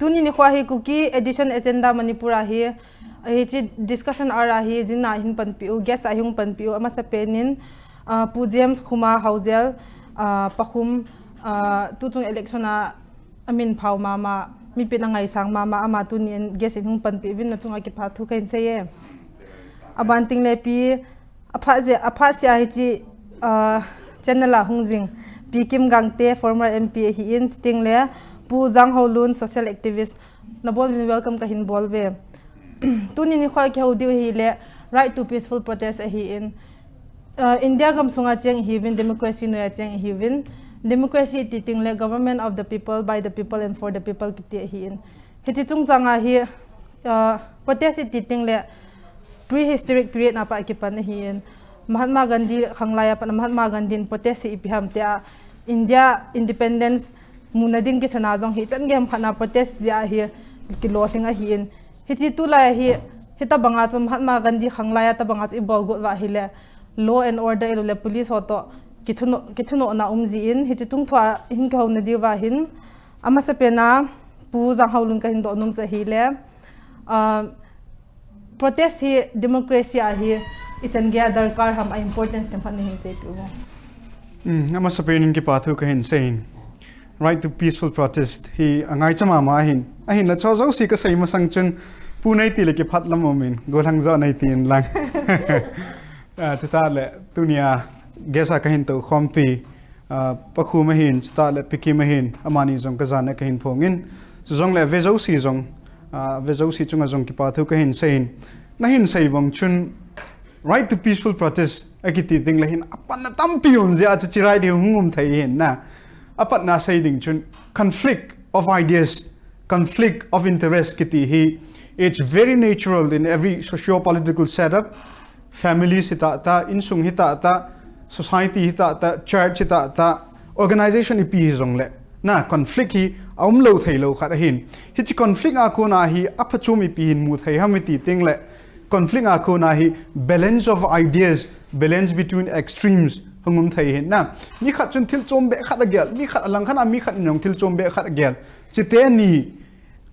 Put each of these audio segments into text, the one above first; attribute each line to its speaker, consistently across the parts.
Speaker 1: tuni ni khwa hi Kuki edition agenda Manipur hi chi discussion ara hi jinna hin pan piu guest ahung pan piu ama sa penin pu James KHUMA HAUZEL PAKHUM tutung election amin phau mama mi pinangai sang mama ama tunin guest in hung pan pi win na chunga ki pha thu kain se abanting le pi apha sia hi chi channel hungjing pikim GANGTE former MP hi in ting le pu JANGHAOLUN social activist na bol welcome ka hin bol ve tuni ni khwa khau diu hi le right to peaceful protest hi in India gam sunga cheng hi win democracy no ya cheng hi win democracy ti ting le government of the people by the people and for the people ki ti hi in hi chung changa hi protest ti ting le prehistoric period na pa ki pan hi in Mahatma Gandhi khanglaya pan Mahatma Gandhi protest hi piham te India independence munading ki sana jong hi chan gem khana protest ja hi ki lo singa hi in hi chi tu la hi hita banga chum Mahatma Gandhi khanglaya ta banga chi bol go wa hi le law and order le police hoto kithuno na umji in hi chi tung thwa hin ka hona di wa hin ama sa pena pu JANGHAOLUN ka hin do num cha hi le protest hi democracy a hi itan ge darkar ham importance tem phan hin se tu
Speaker 2: ama sa penin ki pathu ka hin sein right to peaceful protest hi angai chama ma hin ahin la chaw si ka sei ma sang chun punai ti le ki phat lam min golang zo nai tin lang chata le tunia gesa ka hin to khompi pakhu ma hin chata le piki ma hin amani jong ka jana ka hin phongin jong le vezo si chunga jong ki pathu ka hin sein na hin sei bang chun right to peaceful protest akiti ting la hin apan tam pion ja chirai de hungum thai hin na apat na say ding chun conflict of ideas, conflict of interest kiti hi. It's very natural in every socio-political setup. Families hita ta, insung hita ta, society hita ta, church hita ta, organization ipi hizong le. Na conflict hi aumlo thai lo khat hin. Hichi conflict ako na hi apachum ipi hin mu thai hamiti ting le. Conflict ako na hi balance of ideas, balance between extremes. Hungum thai hin na mi khat chun thil chom be khat agel mi khat alang khana mi khat nyong thil chom be khat agel chite ni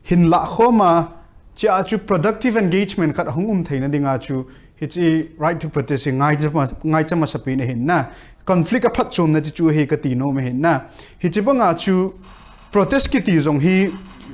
Speaker 2: hin la khoma cha chu productive engagement khat hungum thai na dinga chu hi right to protest ngai chama sapi ne hin na conflict a phat chom na chu he ka ti no me hin na hi chi banga chu protest ki ti jong hi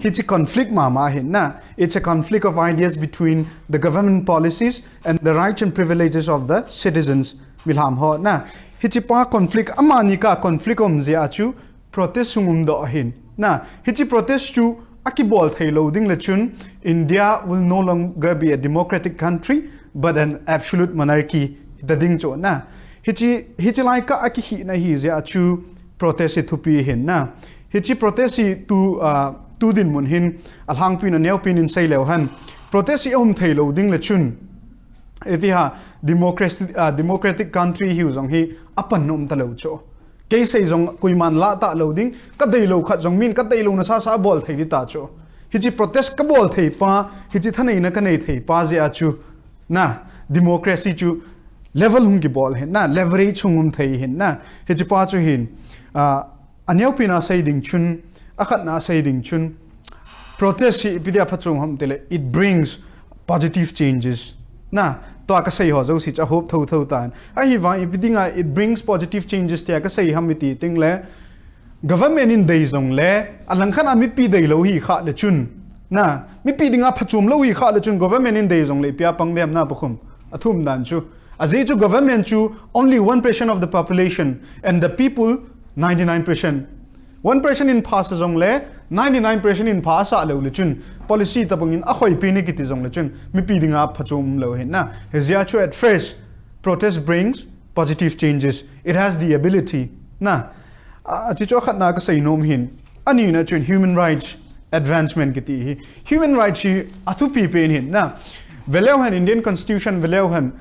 Speaker 2: chi conflict ma hin na it's a conflict of ideas between the government policies and the rights and privileges of the citizens milham ho na hichipa conflict amani ka conflict omzia chu protest sungum do hin na hichi protest chu akibol thai loading lechun India will no longer be a democratic country but an absolute monarchy the ding cho na hichi lai ka aki na hi zia chu protest thupi hin na hichi protest tu din mun hin alhang pin neu pin in sai lewhan protest om thai loading lechun etiha democratic country hi jong hi apan nom ta lo cho ke sei jong kuiman la ta loading ka dei lo khat jong min ka dei lo na sa bol thei di ta cho hi chi protest ka bol thei pa hi chi thanei na ka nei thei pa je achu na democracy chu level hung ki bol hen na leverage hungum thei hin na hi chi pa chu hin anyau pina sei ding chun akhat na sei ding chun protest hi pidia phachung ham tele it brings positive changes na to ka sei ho zo si cha hope tho tan a hi wa ipidinga it brings positive changes te ka sei hamiti ting le government in dei zong le alang khan ami pi dei lo hi kha le chun na mi pi dinga phachum lo hi kha le chun government in dei zong le pia pang dem na pakhum athum dan chu azai chu government chu only 1% of the population and the people 99% 1% in pass zong le 99% in pass a lo le chun policy tabungin a khoi pi ni kiti zong le chun mi pi dinga phachum lo hin na hezia chu at first protest brings positive changes it has the ability na chi cho khat na ka sei nom hin ani na chun human rights advancement kiti hi human rights hi athu pi pen hin na veleu han Indian constitution veleu han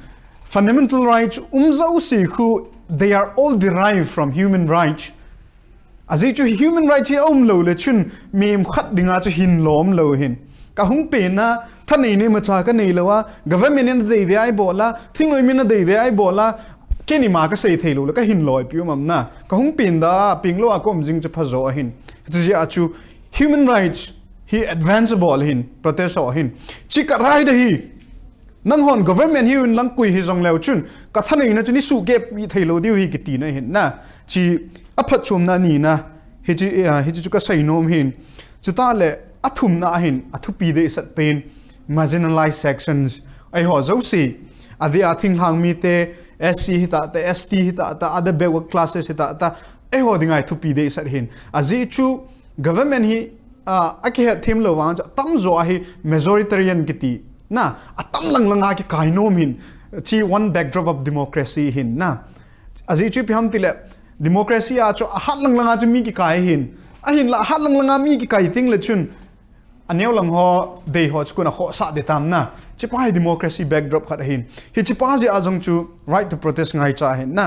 Speaker 2: fundamental rights umzau si khu they are all derived from human rights azai chu human rights hi om lo le chun mem khat dinga chu hin lom lo hin ka hung pe na thanei ne ma cha ka nei lawa government in dei dei ai bola thingloi min na dei dei ai bola ke ni ma ka sei thei lo ka hin loi piu mam na ka hung pin da ping lo a kom jing chu phazo hin ji a chu human rights hi advanceable hin protest ho hin chika rai de hi nang hon government hi un lang kui hi jong leo chun ka thanei na chuni su gap mi thailo diu hi kiti na hin na chi aphat chum na ni na hi chi chu ka sai nom hin chuta le athum na hin athu pi de sat pain marginalized sections ai ho zo si adi athing hang mi te SC hita te ST hita ta other backward classes hita ta ai ho dingai thu pi de sat hin azi chu government hi ake them lo wang tam zo hi majoritarian kiti na atam lang langa ki kainom hin chi one backdrop of democracy hin na azi chu pham tile democracy a cho hat lang langa chu mi ki kai hin a hin la hat lang langa mi ki kai ting le chun aneu lang ho dei ho chukuna ho sa de tam na chipai democracy backdrop khat hin hi chipa ji ajong chu right to protest ngai cha hin na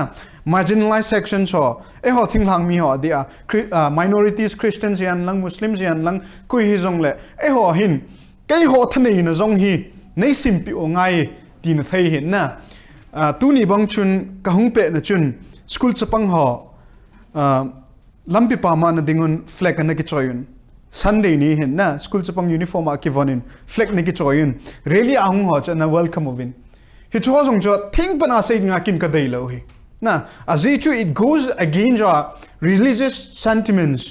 Speaker 2: marginalized sections ho e ho thing lang mi ho dia minorities Christians yan lang Muslims yan lang kui hi jong le e ho hin kai ho thanei na jong hi nei simpi o ngai tin thei hin na tu ni bang chun ka hung pe na chun school chapang ho lampi pa ma na dingun flag na ki choyun Sunday ni hin na school chapang uniform a ki vonin flag ni ki choyun really ahung ho cha na welcome ovin hi cho jong cho thing pana sei nga kin ka dei lo hi na azi chu it goes against our religious sentiments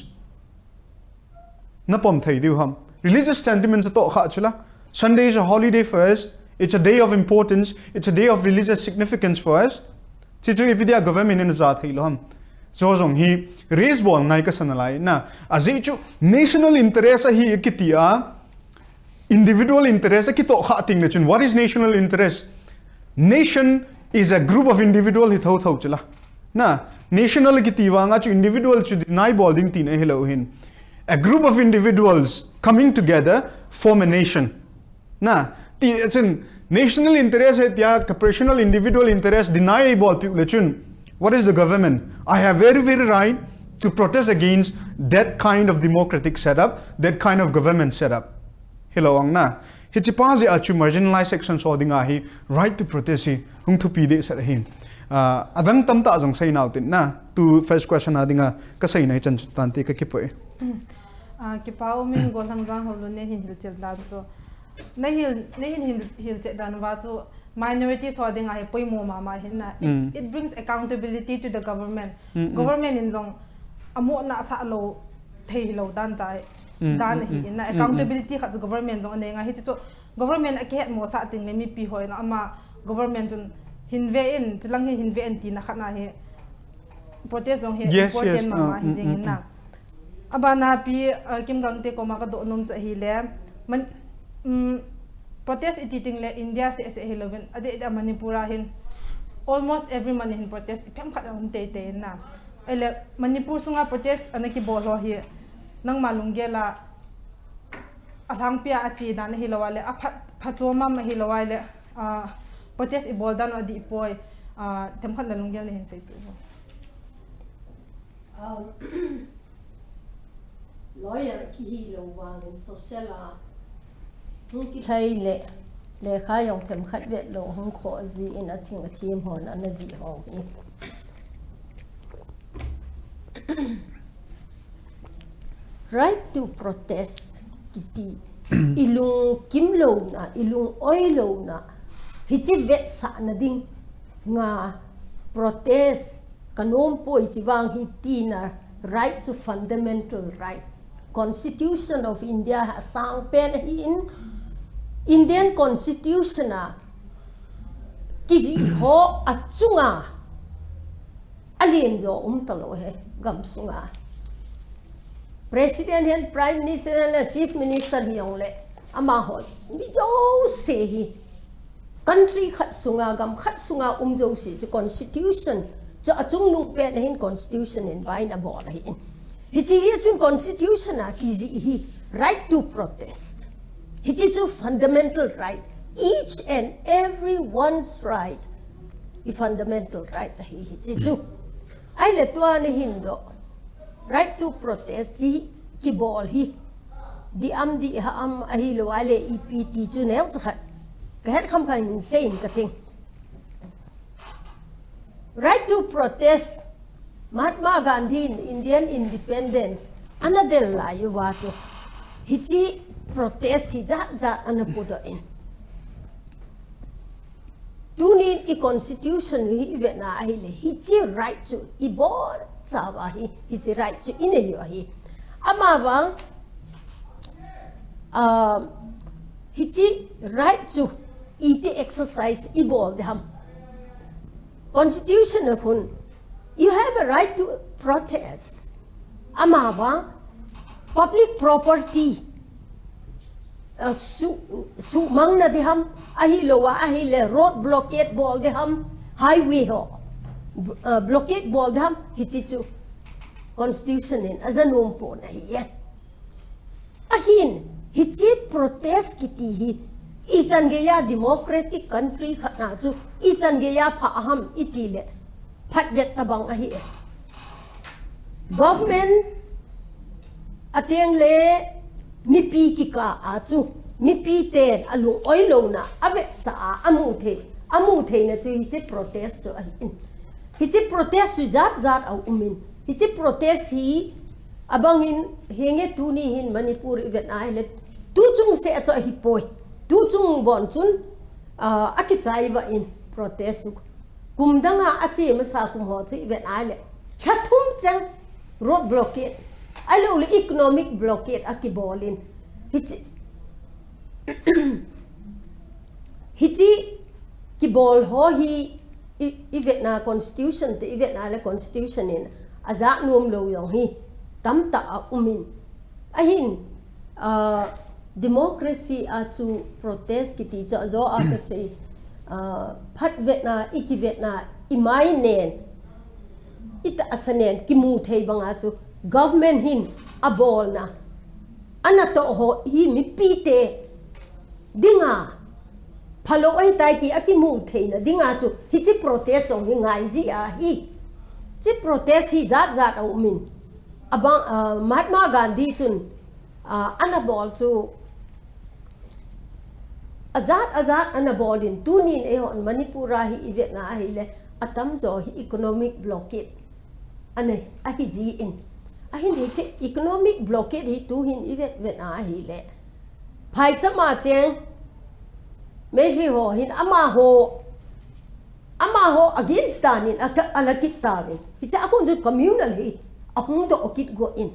Speaker 2: na pom thei diu ham religious sentiments to kha chula Sunday is a holiday for us it's a day of importance it's a day of religious significance for us chi chu ipidia government in za thei lo ham so jong hi race ball ngai ka sanalai na azi chu national interest hi kitia individual interest ki to kha ting le chun what is national interest nation is a group of individual hi thau chula na national kitiva nga chu individual chu deny balding tin hello hin a group of individuals coming together form a nation na ti chun national interest he tia personal individual interest deny ball pi le chun what is the government? I have very right to protest against that kind of democratic setup, that kind of government setup. Hello, ang na. Hichipazi achu marginalized sections holding ahi right to protest hi hung to pide sa hin. Adang tamta azong say nautin na to first question adinga kasay na chan tanti ka kipoy.
Speaker 1: Kipao min gol hanggang holo ne hin hilchel dan so na hin hilchel dan wa so minorities holding a poi mo mama hinna it brings accountability to the government government in jong amo na sa lo thei lo dan tai dan hi in accountability kha government jong ne nga hi chu government a ke mo sa ting le mi pi hoi na ama government jun hinve in tilang hi hinve en ti na kha na he protest jong he important mama hi jing na abana pi kim gangte ko ma ka do nom cha hi le man protest ititing le India se 11 ade da Manipura hin almost every man hin protest ipem khat am te na ele Manipur sunga protest anaki bolo hi nang malunggela athang pia achi dan hi lawale a phatoma ma hi lawale protest ibol dan adi poi tem khat nalunggel hin sei tu
Speaker 3: lawyer ki hi lo wang social thay lệ khai yong thêm khát vết lo hong khó gì in ở trên cái team hòn anh gì hong right to protest kiti ilung kim lo na ilung oi lo na hichi vet sa na ding nga protest kanom po ichiwang hiti na right to fundamental right Constitution of India has sang pen in Indian Constitution kizi ho achunga alien jo talo he gam sunga President and Prime Minister and Chief Minister hiole ama ho mi jo se hi country khat sunga gam khat sunga jo si Constitution jo achung nung pen hin Constitution in bain abol hin Hichi constitution kizi right to protest. Hichi fundamental right. Each and every one's right. I fundamental right hichi. Ay letwa ni hindo. Right to protest ki bol hi. Di ha ahilo wale EPT chu ne sakhat. Kahit kam kan insane kating. Right to protest Mahatma Gandhi Indian independence anadel la yuwacho hichi protest hi za anapudo in tunin I constitution hi vena hi le hichi right to I bor sawa hi hichi right to inelio hi amawang hichi right to iti exercise I bol dam constitution kun you have a right to protest amawang public property su mang na diham ahi lowa ahi le road blockade bol diham highway ho blockade bol diham hichi chu constitution in azanum po na hi ahin hichi protest kiti hi isan geya democratic country khana chu isan geya PAKHUM itile phatvet tabang ahi government ateng le mi pi ki ka achu mi pi ten alung oilo na ave sa amu the na chu hichi protest chu ahin hichi protest su zat au umin hichi protest hi abangin henge tuni hin Manipur event ai tu chung se acho hi poi tu chung bon chun akichai va in protest kumdanga achi masa kum ho chu event ai le chathum chang road blockade alo le economic blockade akibolin hichi kibol ho hi event na constitution te event na le constitution in aza num lo yong hi tamta umin ahin democracy achu protest kiti cha zo a ka se phat vetna ikivetna imai nen ita asanen kimu thei banga chu government hin abol na anato ho hi mi pite dinga phalo ai tai ti akimu thei na dinga chu hichi protest ong hi ngai ji a hi chi protest hi zat au min abang Mahatma Gandhi chun anabol chu azat anabolin tunin e hon Manipura hi event na hi le atam zo hi economic blockade ane ahi ji in ahin hi che economic blockade hi tu hin event na hi le phai chama cheng me hi ho hin ama ho against tanin alakit tawin hi cha akon ju communal hi ahung to okit go in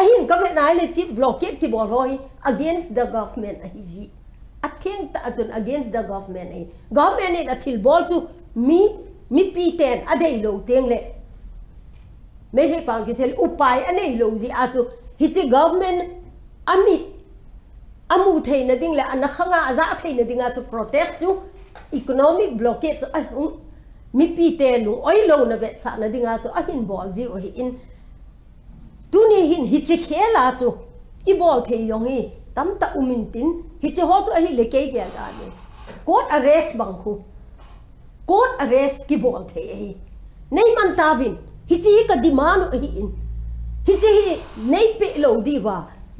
Speaker 3: ahin government na le chief blockade ki bol hoi against the government ahi ji atheng ta ajun against the government ai government ni athil bol chu mi p10 adei lo teng le me se pang ki sel upai anei lo ji achu hi chi government ami amu theina ding le an khanga aza theina dinga chu protest chu economic blockade chu ahung mi p10 lu oi lo na vet sa na dinga chu ahin bol ji o hi in tuni hin hi chi khela chu I bol thei yong hi tamta umin tin hi chi ho chu a hi le ke ge ga ni court arrest bang khu court arrest ki bol thei hi nei man tawin hi chi ka demand hi in hi chi hi nei pe lo di wa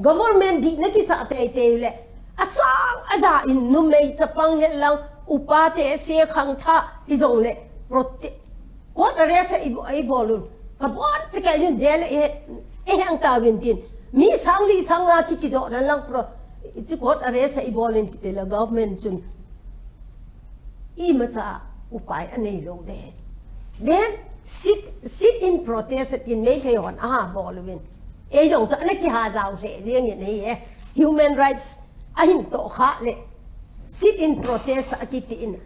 Speaker 3: government di na ki sa te le asang aza in nu mei chapang he lang upa te se khang tha hi jong le court arrest ai bolun ka bon chi ka yun jail e hang tawin tin mi sangli sanga ki jo na lang pro it's court arrest ai bolin ki le government chun I macha upai anei lo de then sit in protest in me le on bolwin e jong cha na ki ha zaw le riang ni human rights ahin to kha le sit in protest akiti in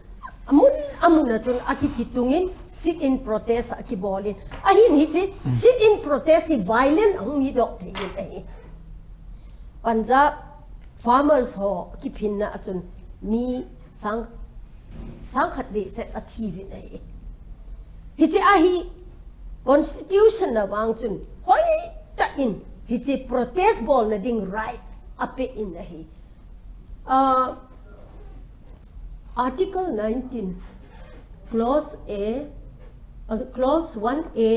Speaker 3: amuna chun akikitungin sit in protest akibolin ahin hi chi sit in protest hi violent ang ni dok thein ai Punjab farmers ho kipin na chun mi sang khat de set achieve ai hi chi ahi constitution na wang chun hoi ta in hi chi protest bol na ding right ape in ai Article 19, Clause A, Clause 1A,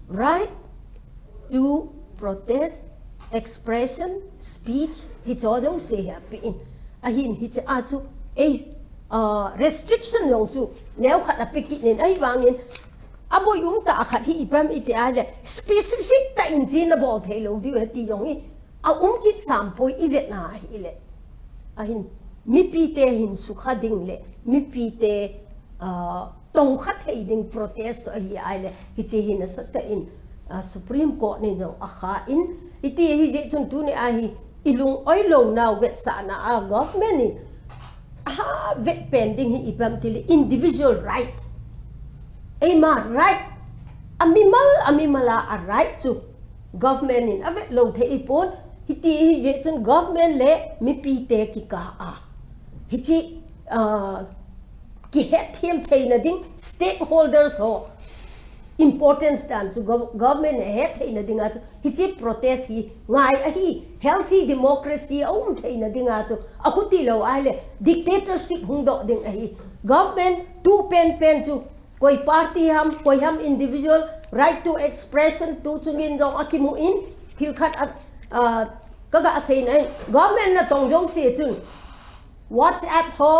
Speaker 3: right to protest, expression, speech, hichojo say happy in. Ahin hich achu restriction yong chu neo khat apiki nin ai wangin abo yung ta khat hi ipam ite ale specific ta injin na bol thelo di ti yong hi a kit sampoi ivet na hi le ahin mi pi te hin sukha ding le mi pi te tong khat hei ding protest hi ai le hi che hin sa ta in Supreme Court ni jong a kha in iti hi je chun tu ni a hi ilung oi lo now vet sa na a government ni vet pending hi ipam til individual right ema right amimala a right to government in avet lo the ipon hiti hi je chun government le mi pi te ki ka a hi chi ki het thiam theina ding stakeholders ho importance dan to government het theina ding a hi chi protest hi ngai a hi healthy democracy theina ding a chu akuti lo ai le dictatorship hung do ding a hi government tu pen chu koi party koi individual right to expression tu chungin jong akimu in thil khat kaga sei nai government na tong jong se chun WhatsApp ho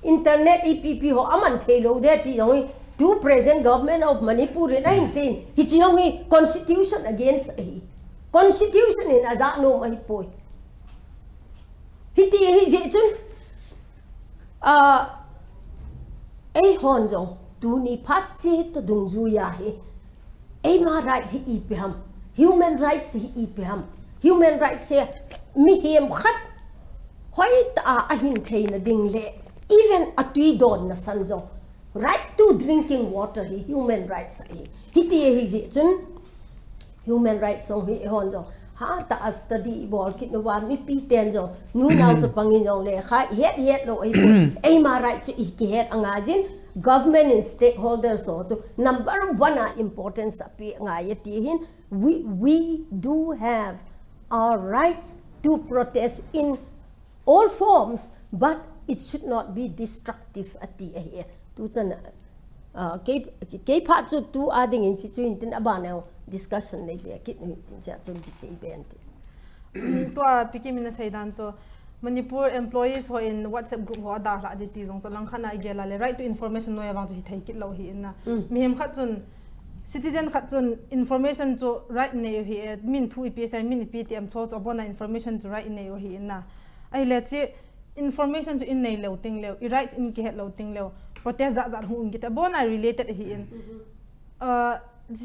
Speaker 3: internet epp ho aman thelo de ti jong to present government of Manipur in ain sin hi chiong hi constitution against hi constitution in aza no mai poi hi ti hi je chun ai hon jong tu ni phat che to dung ju ya he ai ma right hi ipam human rights hi ipam human rights se mi hem khat hoi ta a hin theina ding le even atui don na san jong right to drinking water hi human rights hi ti hi je chun human rights song hi hon jong ha ta study bol kit no wa mi pi ten jong nu naw cha pangin jong le kha het lo ai ma right chu i ki het anga jin government and stakeholders also number one importance api nga yati hin we do have our rights to protest in all forms but it should not be destructive ati here tu chan ke pha chu tu ading in situ in tin abana discussion nei be kit ni tin cha chun ki sei ben
Speaker 1: to piki mina saidan so Manipur employees ho in WhatsApp group ho da la di ti jong so lang khana igela le right to information no ya wang chu thai kit lo hi na mi hem khat chun citizen khat chun information chu right ne hi min thu ipsi min ptm cho cho bona information chu right ne hi na ai le chi information chu in nei lo ting le I rights in ki het lo ting le protest za hu in kita bona related hi in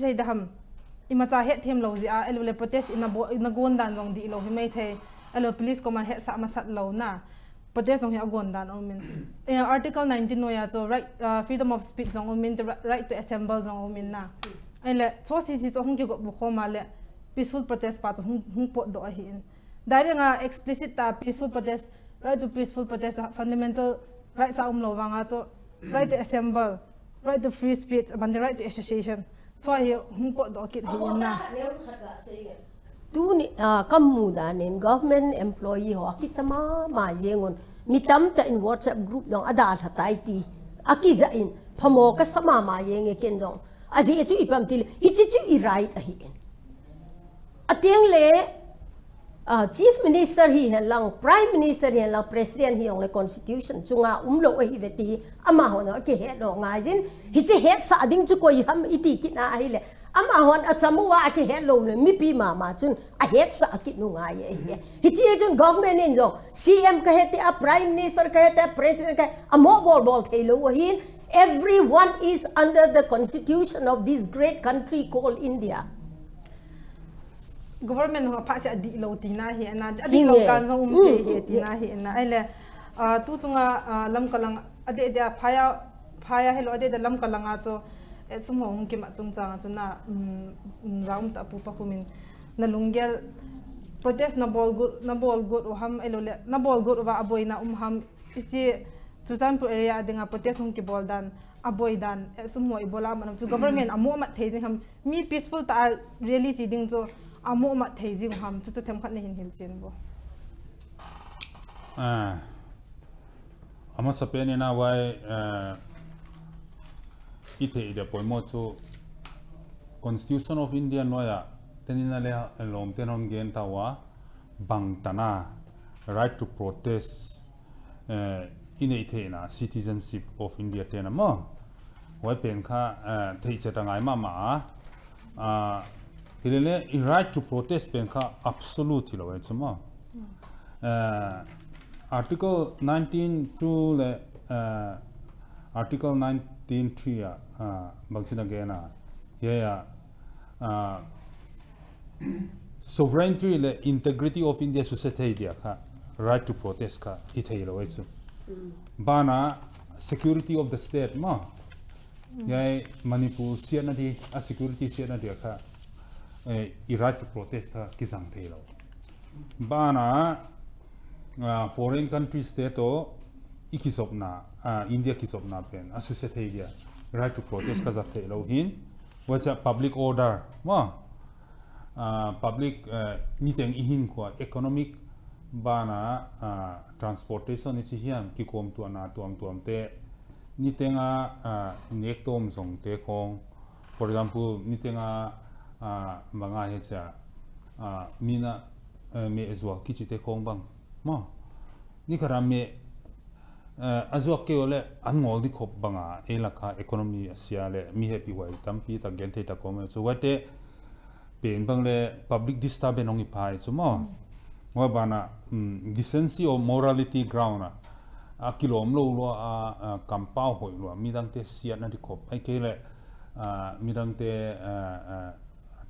Speaker 1: sei da ham imacha het them lo ji a ele protest in a gon dan jong di lo hi mai the alo police command het sa ma sat lo na protest jong hi agon dan min article 19 no ya so right freedom of speech jong min the right to assemble jong min na ele so si so hung ki go bu khoma le peaceful protest pa hung po do hi in dari nga explicit ta peaceful protest right to peaceful protest fundamental right sa lo wanga so right to assemble right to free speech and the right to association so hi hung po do kit hi na
Speaker 3: tu ni kamu dan in government employee ho ki sama ma jengon mitam ta in WhatsApp group jong ada tha tai ti akiza in phamo ka sama ma yenge ken jong aji chu ipam til hi chi chu I right a hi in ateng le chief minister hi helang prime minister hi helang president hi ong le constitution chunga umlo hi veti ama ho no ke he do nga jin hi chi he sa ding chu ko ham iti kina hi le ama hon achamuwa ake hello ne mi pi ma chun a het sa akit nu nga ye hi ti chun government in jong cm ka hete a prime minister ka hete president ka a mobile ball thelo hin everyone is under the constitution of this great country called India
Speaker 1: government ho pha se adi lo ti na hi na adi lo kan jong he ti na hi na ele tu chunga lam kalang ade de phaya hello ade de lam kalanga cho sumong ki ma tung chang chuna raum ta pu pakhumin na lunggel protest na bol good ham elole na bol good wa aboina ham ichi Chuzanpur area dinga protest hung ki bol dan aboy dan sumoi bola manam chu government amo ma thei ham mi peaceful ta really chi ding cho amo ma thei jing ham chu them khat ne hin hil chen bo
Speaker 4: ama sapeni na wai ite ide poimo chu Constitution of India noya tenina le long tenon gen tawa bangtana right to protest ine na citizenship of India tenama wai pen kha thei chata ngai ma ทีนี้ right to protest เป็นค่า absolute เลยใช่ไหมarticle 19 through เลย article 19.3 บางทีนักเรียนเฮียsovereignty และ integrity of India society เดียค่ะ right to protest ค่ะที่ไทยเราไว้จุบ้านะ security of the state มั้งยัยมณิปุรเสียนาที security เสียนาทีค่ะright to protest ค่ะกิจังไทยเราบ้านะ foreign country state โตอีกิศพนาอินเดียกิศพนาเป็น society เดีย right to protest ค่ะจัดไทยเราหินว่าจะ public order มั้งpublic นี่แต่งอินขวา economic บ้านะ transportation นี่ที่เฮียนกิโกมตัวนาตัวมเตนี่แต่งเนกตอมส่งเตะของ for example นี่แต่งบางอย่างจะมีนะเมอจวกกิจเตะของบางมั้งนี่ขนาดเมอจวกเกี่ยวเลยอันงอลดิขบบางเอลักะ economy เสียเลยมีเหตุไว้ตั้มปีตะเกนเทตะคอมส่วนเตเป็นบางเลย public disturbance น้องอีพายสมมติว่าบ้านะ decency or morality ground นะกิโลมโลลัวกำเป้าหอยลัวมีดังเตเสียนั่นที่ขบไอ้เกลมีดังเต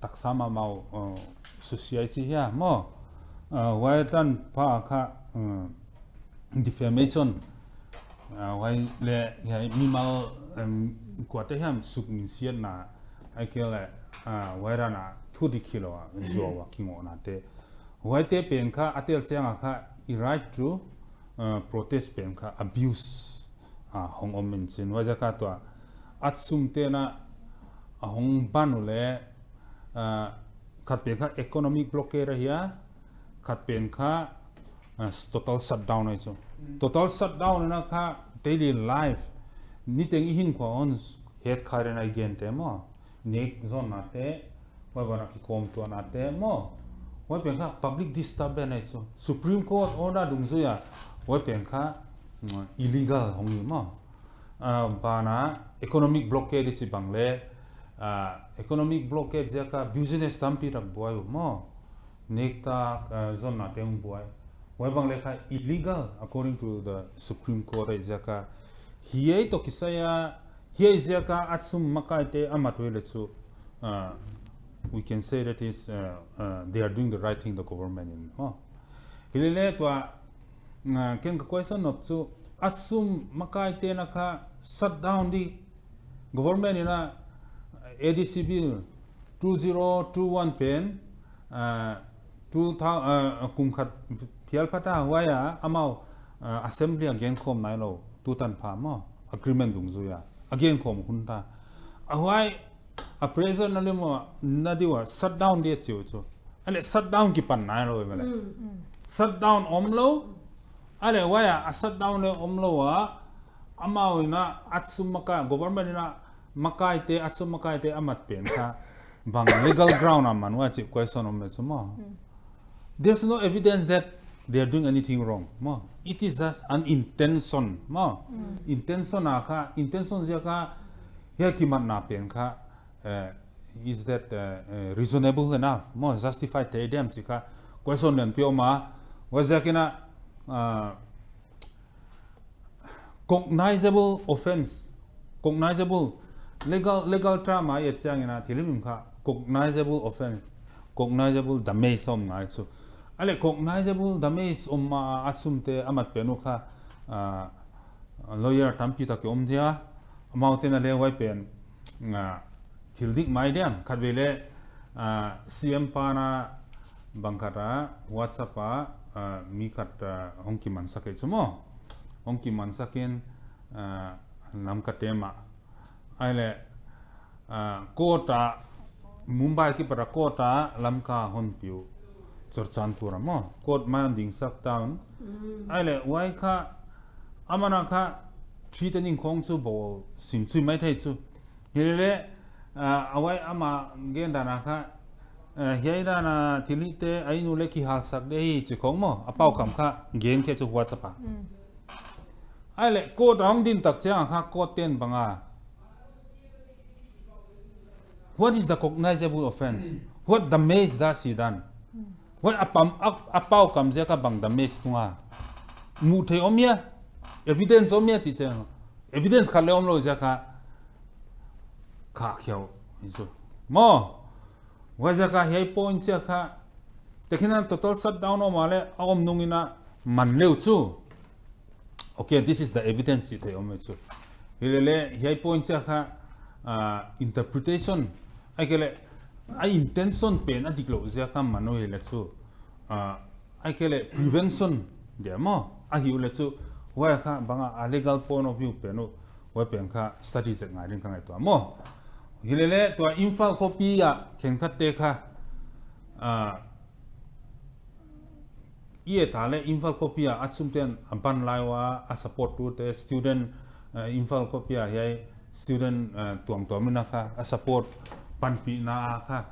Speaker 4: ตักสามาเมา society เฮียมั้งไว้ตั้งพาค่ะ defamation ไว้เลยมีเมากวาดได้ห้ามสุกมีเสียนะไอ้เกลไว้รานะทุดิคิโลจัวคิงอนาเตไว้เตเป็นค่ะอัตเตลเซียงค่ะ right to protest เป็นค่ะ abuse ห้องอมเมนซินว่าจะค่ะตัวอัดซุมเตนะห้องบ้านเลยขัดเป็นค่ะ economic blockade เฮียขัดเป็นค่ะ total shutdown ไอ้จ้ะ total shutdown นะค่ะ daily life นี่เต็งอินขวาอนเหตุการณ์ในเกณฑ์เต็มอ่ะเนกโซนนาเตว่าบานักคอมตัวนาเตมั้งว่าเป็นค่ะ public disturbance ไอ้จ้ะ Supreme Court order ดุงซุยว่าเป็นค่ะ illegal ของนี่มั้งบานะ economic blockade ที่บังเลeconomic blockade จะค่ะ business ตั้มปีรักบัวอยู่มั้งเนกตาโซนนาเตงบัวว่าบังเลค่ะ illegal according to the Supreme Court จะค่ะเฮียตัวคิดว่าเฮียจะค่ะอัดซุมมาไกเตอามาตัวเล็กซูwe can say that is they are doing the right thing the government inเฮียเล่ตัวเก่งกับ question of ซูอัดซุมมาไกเตนะคะ shut down the government นี่นะ ADC bill 2021เป็นกุมขัดเพียลพัฒนาไว้อามา assembly เก่งคมไหนเราตัวตันพามagreement ดุงซุยagain คมคุณตาเอาไว้ president นั่นเลยมั้งนั่นดีว่า shut down เดียจิ๋วจู่อะไร shut down กี่ปันไหนเราเมื่อไร shut down อมโลอะไรไว้shut down เลยอมโลอามาวินะอัดซุมมากา government นี่นะมาไกเตอัดซุมมาไกเตอามัดเป็นค่ะบาง legal ground อามันว่าจิ๋ว question อมเลยจู่มั้ง there's no evidence that they are doing anything wrong มั้ง it is just an intention มั้ง intention นะคะ intention จะค่ะเฮียคิดมันน่าเป็นค่ะis that reasonable enough มั้ง justify เตเดียมสิค่ะ question เนี่ยพี่ออกมาว่าจะกินcognizable offense cognizable legal term มาอย่างเช่นนะที่เรียกค่ะ cognizable offense cognizable damage สมง่ายสุดอะไร cognizable damage มาอัดซุมเตอามัดเป็นค่ะlawyer ทำพิธีกรรมเดียมาเอาเตนอะไรไว้เป็นทิลดิกไม่เดียมขัดเวลCM ปานาบังคับWhatsApp มีขัดห้องกิมันสักเฉยๆห้องกิมันสักเองนำกัดเตมาอะไรโคตามุมไบที่ประโคตาลำคาฮอนพิวจดจันตัวมั้งโคตมาดิ่งสักตาวน์อะไรไว้ค่ะอามานะค่ะชีตนิ่งของซูบอลสินซูไม่ได้ซูเฮ้ยเลยเอาไว้อามาเกณฑ์ดานะค่ะเฮียดานะที่นี่เตไอ้นู่นเล็กที่หาสักได้จีของมั้งอาเป้าคำค่ะเกณฑ์แค่จะหัวสปะไอ้เลยโคตรห้องดินตักเจ้าค่ะโคตรเต้นบังอ่ะ what is the cognizable offense? What damage does he done? What apau kam zia ka bang damage tunga? Mu the omia evidence omia chi chang. Evidence khale om lo zia ka kha khiao isu. Mo wa zia ka hei point zia ka tekina total shutdown o male om nungina man leu chu. Okay, this is the evidence it om chu. Hilele hei point zia ka interpretation aikele ai intention pen adiklo zia ka mano hele chu aikele prevention de mo a hiule chu wa kha banga a legal point of view penu wa pen kha studies ngai ring ka ngai to mo hilele to infal copy ya ken kha te kha ie tale infal copy ya atsumten ban laiwa a support to the student infal copy ya hai student tuam tuamina kha a support panpi na kha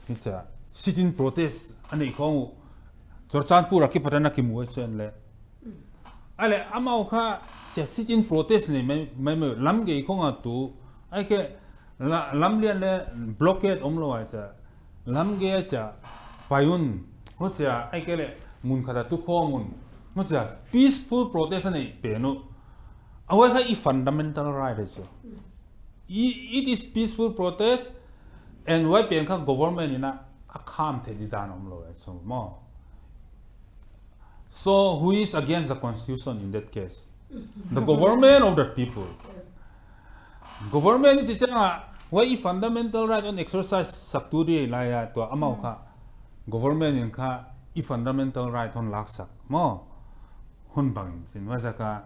Speaker 4: hicha sit-in protest ani khong chorchanpur ki patana ki muai chen le ale amau kha che sit-in protest ne mai lam ge khong a tu ai ke lam lian le blockade omlo ai cha lam ge cha payun ho cha ai ke le mun khada tu khomun ho cha peaceful protest ne pe no awai kha I fundamental right is it is peaceful protest and why pen kha government ina akham the di dan omlo so mo so who is against the constitution in that case the government of the people government is changa why fundamental right on exercise sakturi la ya to amau kha government in kha I fundamental right on laksak mo hun bangin sin wa ka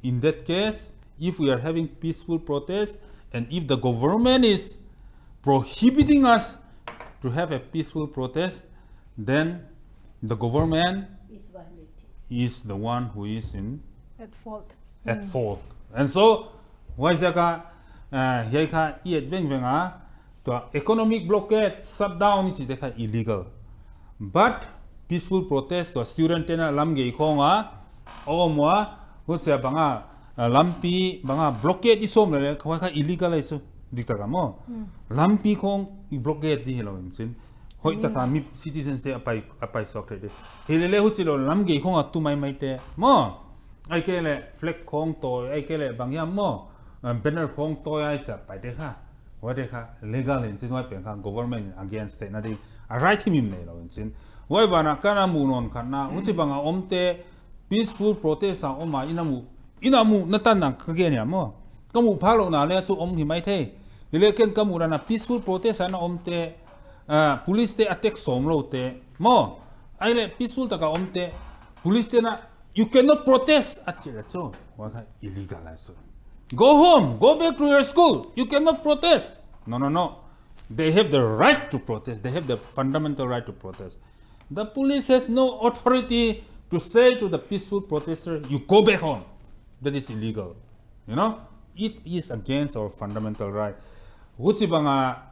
Speaker 4: in that case if we are having peaceful protest and if the government is prohibiting us to have a peaceful protest, then the government is the one who is
Speaker 1: at fault.
Speaker 4: At fault. And so, why is that? Yeka iet venga to economic blockade shutdown is illegal. But peaceful protest to student tena lamge ikonga omwa what's ya banga lampi banga blockade isom le ka illegal iso. Dikta mo lampi khong I blockade di hello insin hoi ta ka mi citizen se apai sokre helele hu chilo lamge khong atu mai te mo ai ke le flag khong to ai ke le bangyam mo banner khong to ai cha pai de kha wa de kha legal insin wa pen kha government against te na di a right him ne lo insin wai bana kana mu non khana hu chi banga omte peaceful protest sa oma inamu natan nang khage nya mo kamu phalo na le chu om hi mai the Ileken kamura na peaceful protest ana omte police te attack somlo te mo aile peaceful taka omte police te na you cannot protest at so waka illegal also go home go back to your school you cannot protest no they have the right to protest they have the fundamental right to protest the police has no authority to say to the peaceful protester you go back home that is illegal you know it is against our fundamental right Wuchi banga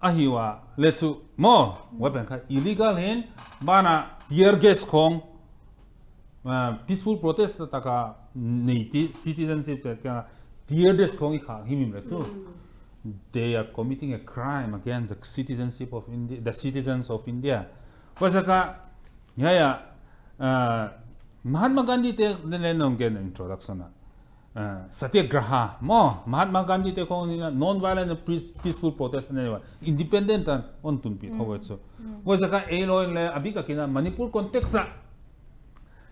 Speaker 4: ahiwa letsu mo weapon ka illegal hen bana tear gas khong peaceful protest taka neiti citizenship ka tear gas khong kha himim letsu they are committing a crime against the citizenship of India the citizens of India wasaka ya Mahatma Gandhi te ne nonggen introduction Satyagraha mo Mahatma Gandhi te kong non-violent and peaceful protest independent on tunpi thawetso wazaka eloin le abika kina Manipur context sa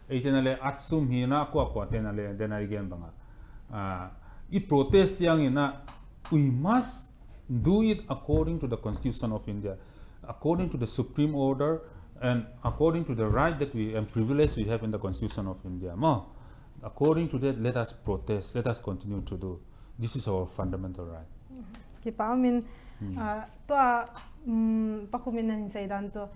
Speaker 4: eitenale atsum hina kwa tenale denari gen banga I protest yang ina we must do it according to the Constitution of India according to the supreme order and according to the right that we and privilege we have in the Constitution of India mo according to that let us protest let us continue to do this is our fundamental right
Speaker 1: ki pamin to pakumin na say dan so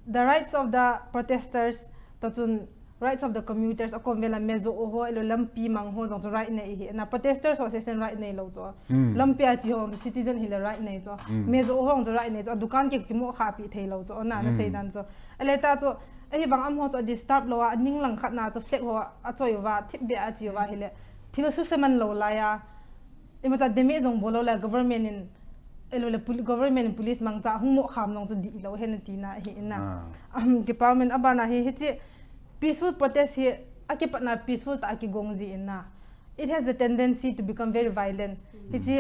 Speaker 1: the rights of the protesters to chun rights of the commuters akom vela mezo oho elo lampi mang ho jong right nei hi na protesters ho session right nei lo jo lampi a chi ho citizen hi le right nei jo mezo oho jong right nei jo dukan ki mo kha pi thei lo jo na na say dan so ele ta jo ai bang am ho cho disturb lo a ning lang khat na cho flex ho a choi wa thip be a chi wa hile thil su seman lo la ya ima cha demi jong bolo la government in elo government police mang cha hung mo kham long chu di lo hen ti na hi na ke parliament abana hi chi peaceful protest hi akip na peaceful ta ki gongji na it has a tendency to become very violent hi chi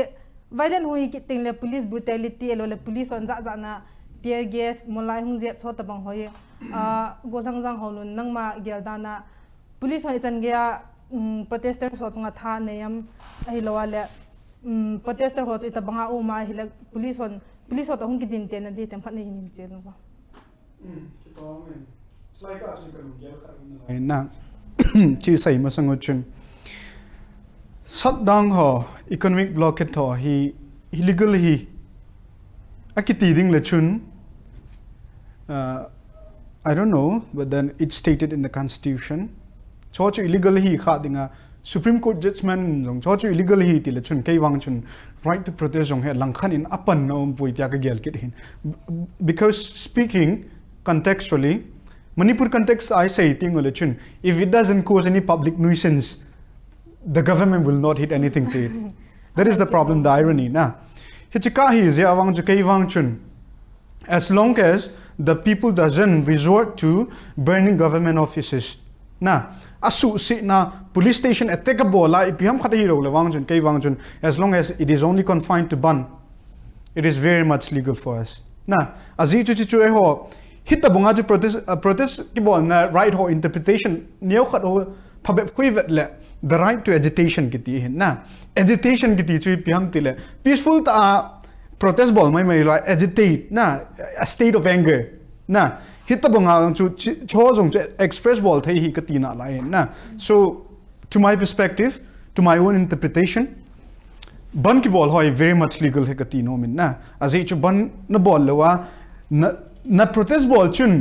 Speaker 1: violent hui ki tingle police brutality elo police on za na tear gas molai hung je chho tabang hoye golang janghawlun nangma geldana police hoi chan gya protesters so chunga tha neyam ai lawale protester ho ita banga uma hila police hot hung ki din ten di tem phani hin che no ba
Speaker 2: na chi sai ma sang chun shut down ho economic blockade ho hi illegal hi akiti ding le chun I don't know, but then it's stated in the constitution chochu illegal hi kha dinga Supreme Court judgment jong chochu illegal hi ti le chun kai wang chun right to protest jong he langkhan in apan no pui tia ka gel kit hin because speaking contextually Manipur context I say thing le chun if it doesn't cause any public nuisance the government will not hit anything to it that is the problem the irony na hichika hi is ya wang ju kai wang chun as long as the people doesn't resort to burning government offices na asu si na police station attackable la ipiham khata hiro le wang chun kai wang chun as long as it is only confined to ban it is very much legal for us na azi chu chu ho hit the bunga ju protest ki bol na right ho interpretation neu khat ho phabe khoi vet le the right to agitation ki ti hin na agitation ki ti chu piham ti le peaceful ta protest bol mai la agitate na a state of anger na hit the bunga chu cho jong express ball thai hi katina la na so to my perspective to my own interpretation ban ki ball hoi very much legal he katino min na azai chu ban na ball lawa na protest ball chun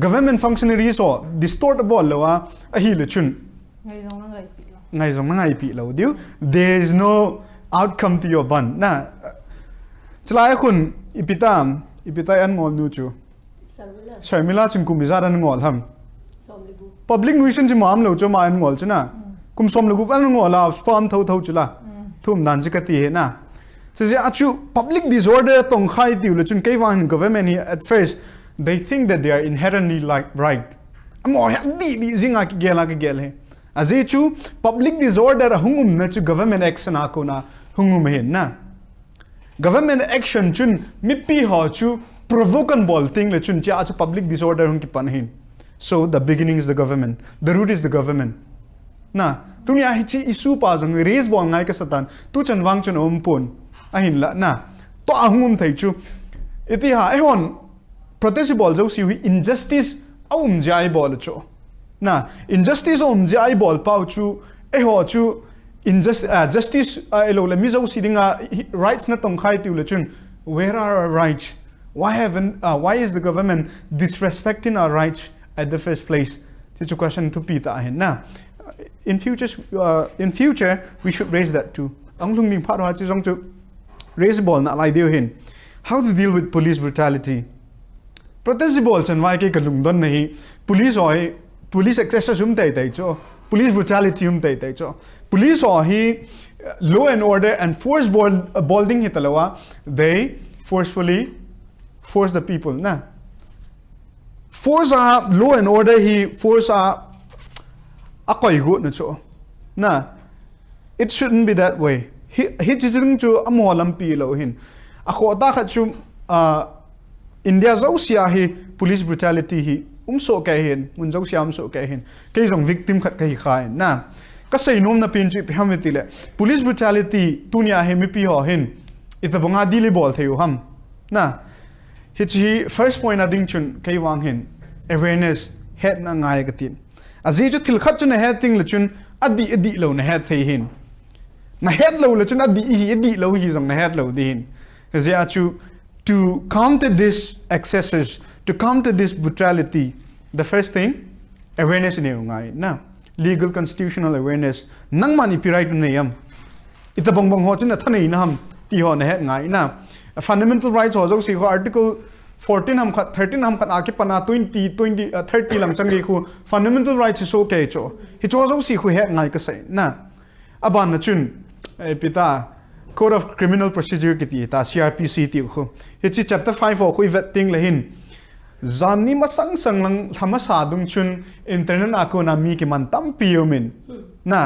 Speaker 2: government functionaries or distort ball lawa a hi le chun ngai jong ngai pi lo diu there is no outcome to your ban na chlai khun ipita an ngol nu chu Sharmila chun kumizara ngol ham public nuisance mam lo choma an ngol chuna kum som lo gupan ngol la spam thau chula thum nan ji kati he na se achu public disorder tong khai tiu le chun kai wan government here at first they think that they are inherently like right amo di zinga ki gel he aze chu public disorder hungum na chu government action akona hungum he na government action chun mipi ho chu provocan ball thing le chun cha chu public disorder hun ki pan hin so the beginning is the government the root is the government na tunya hi chi isu pa jang raise ball ngai ka satan tu chan wang chun pon ahin la na to ahungum thai chu iti ha ehon protest ball jo si injustice jai ball cho na injustice jai ball pau chu eho chu justice elo le mi jo si dinga rights na tong khai tu le chun where are our rights why is the government disrespecting our rights at the first place? It's a question to Pita na. In future we should raise that too. Ang lung ning pharo chi jong chu raise ball na lai deu hin. How to deal with police brutality? Protest ball chan wai ke kalung don nahi police excess sum tai cho police brutality tai cho police hi law and order and force balding hitalawa they forcefully force the people na force law and order he force akoi go na cho na it shouldn't be that way he jing chu amolam pi lo hin akhota kha chu India zo sia hi police brutality hi so kai hin mun zo siam so kai hin kai jong victim khat kai khai na ka sei nom na pin chu phameti le police brutality tunia he mi pi ho hin ita bonga dili bol theu ham na hichi first point ading chun kai wang hin awareness head na ngai gatin azi chu thil khat chun head thing le chun adi lo na head thei hin na head lo le chun adi lo hi jong na head lo di hin zia chu to counter this excesses to counter this brutality the first thing awareness ne ngai na legal constitutional awareness nang mani pirai tu ne yam ita bong ho chun thanei na ham ti ho na head ngai na fundamental rights ho jo si ho article 14 ham khat 13 ham khat aki pana 20 30 lam changi khu fundamental rights is okay cho hi cho jo si khu he ngai ka sai na aban na chun pita Code of Criminal Procedure kiti ta CRPC ti khu hichi chapter 5 o khu vetting lehin zani masang sang lang thama sadung chun internet economy ki man tam piomin na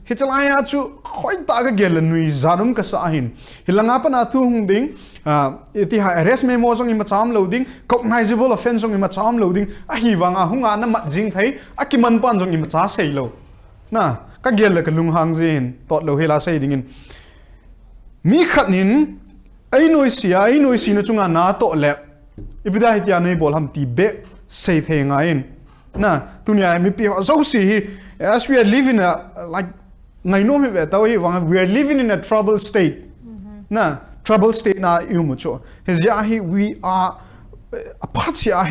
Speaker 2: hichalaya chu khoi ta ga gel nui zanum ka sa hin hilanga pa na thu hung ding iti arrest memo jong ima cham loading cognizable offense jong ima cham loading a hi wanga hunga na mat jing thai akiman pan jong ima cha sei lo na ka gel ka lung hang jin tot lo hela sei dingin mi khat nin ai noi si na chunga na to le ibida hitia nei bol ham ti be sei the nga in na tunia mi pi zo si as we are living a like ngai no me be ta we are living in a troubled state na troubled state na yu mu cho his ya hi we are a phat ya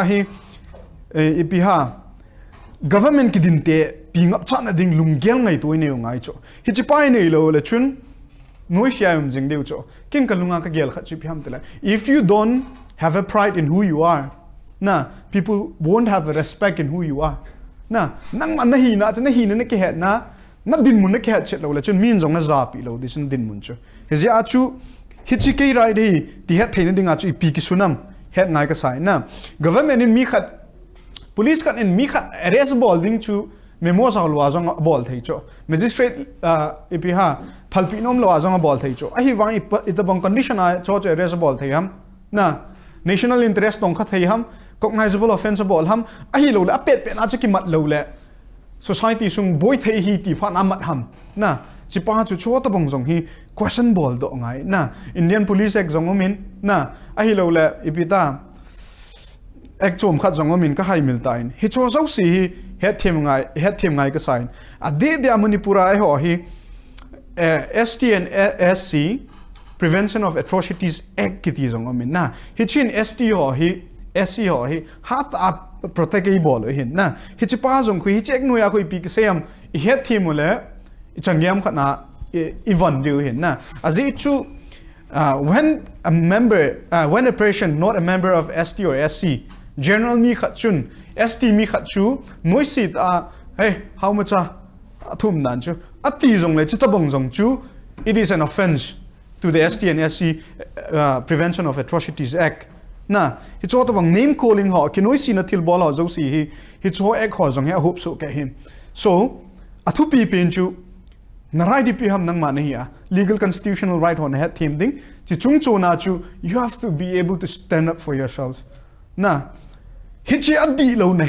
Speaker 2: hi ipi ha government ki din te ping up chana ding lung gel ngai to ne ngai cho hi chi pai nei lo le chun noi siam jing deu cho kin kalunga ka gel kha chi pham tela if you don't have a pride in who you are na people won't have a respect in who you are na nang man na hi na ke het na din mun na ke het chet lo le chun min jong na za pi lo dis din mun cho hezia chu hichi ke rai dei ti het thein dinga chu pi ki sunam het ngai ka sai na government in mi khat police khat in mi khat arrest ball ding chu memo sa lo azong ball thei cho magistrate ipi ha phalpi nom lo azong ball thei cho a hi wang itabang condition a cho arrest ball thei ham na national interest tong kha thei ham cognizable offense ball ham a hi lo la pet pe na chu ki mat lo le society sung boy thei hi ti pha na mat ham na chi pa chu cho ta bong jong hi question ball do ngai na Indian police act jong min na a hi lo le ipita act chom khat jong min ka hai mil tain hi cho zo si hi het them ngai ka sign a de Manipura ai ho hi ST and SC Prevention of Atrocities Act kiti jong min na hi chin ST ho hi SC ho hi hat up protect ball hin na hi chi pa jong khu hi check nu ya khu pi ke sem het them le changyam khana even do hin na azi chu when a person not a member of ST or SC general mi khat chun ST mi khat chu noi sit hey how much thum nan chu ati jong le chitabong jong chu it is an offense to the ST and SC Prevention of Atrocities Act na hi cho ta bang name calling ho ki noi si na thil bol ho zo si hi cho ek ho jong he hope so ke him so athu pi pin chu na right di pi ham nang ma nahi legal constitutional right on het theme ding chi chung cho na chu you have to be able to stand up for yourself na hichi adi lo na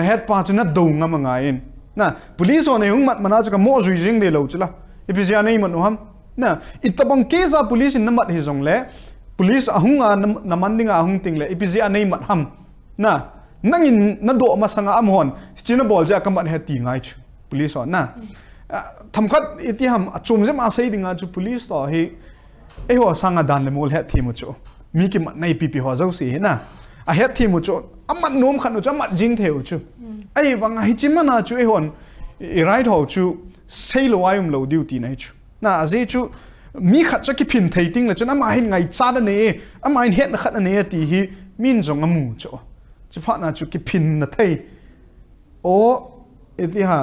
Speaker 2: het pa chu na do nga ma nga in na police on hung mat mana chu ka mo zui jing de lo chula ipisia nei man ham na itabang kesa police in namat hi jong le police ahunga namandinga ahung ting le ipisia nei mat ham na nangin na do ma sanga am hon china bol ja kamat het ti ngai chu police on na thamkhat iti ham achum jema sei dinga chu police to hi e ho sanga dan le mol het thi mu chu mi ki mat nei pp ho zo si na a het thi mu chu amat nom khan chu amat jing theu chu ai wanga hi chimana chu e hon right ho chu sei lo ayum lo duty nei chu na azi chu mi khat cha ki phin thei ting la chu na ma hin ngai cha da ne ama hin het na khat ne ti hi min jong amu chu chu pha na chu ki phin na thei o iti ha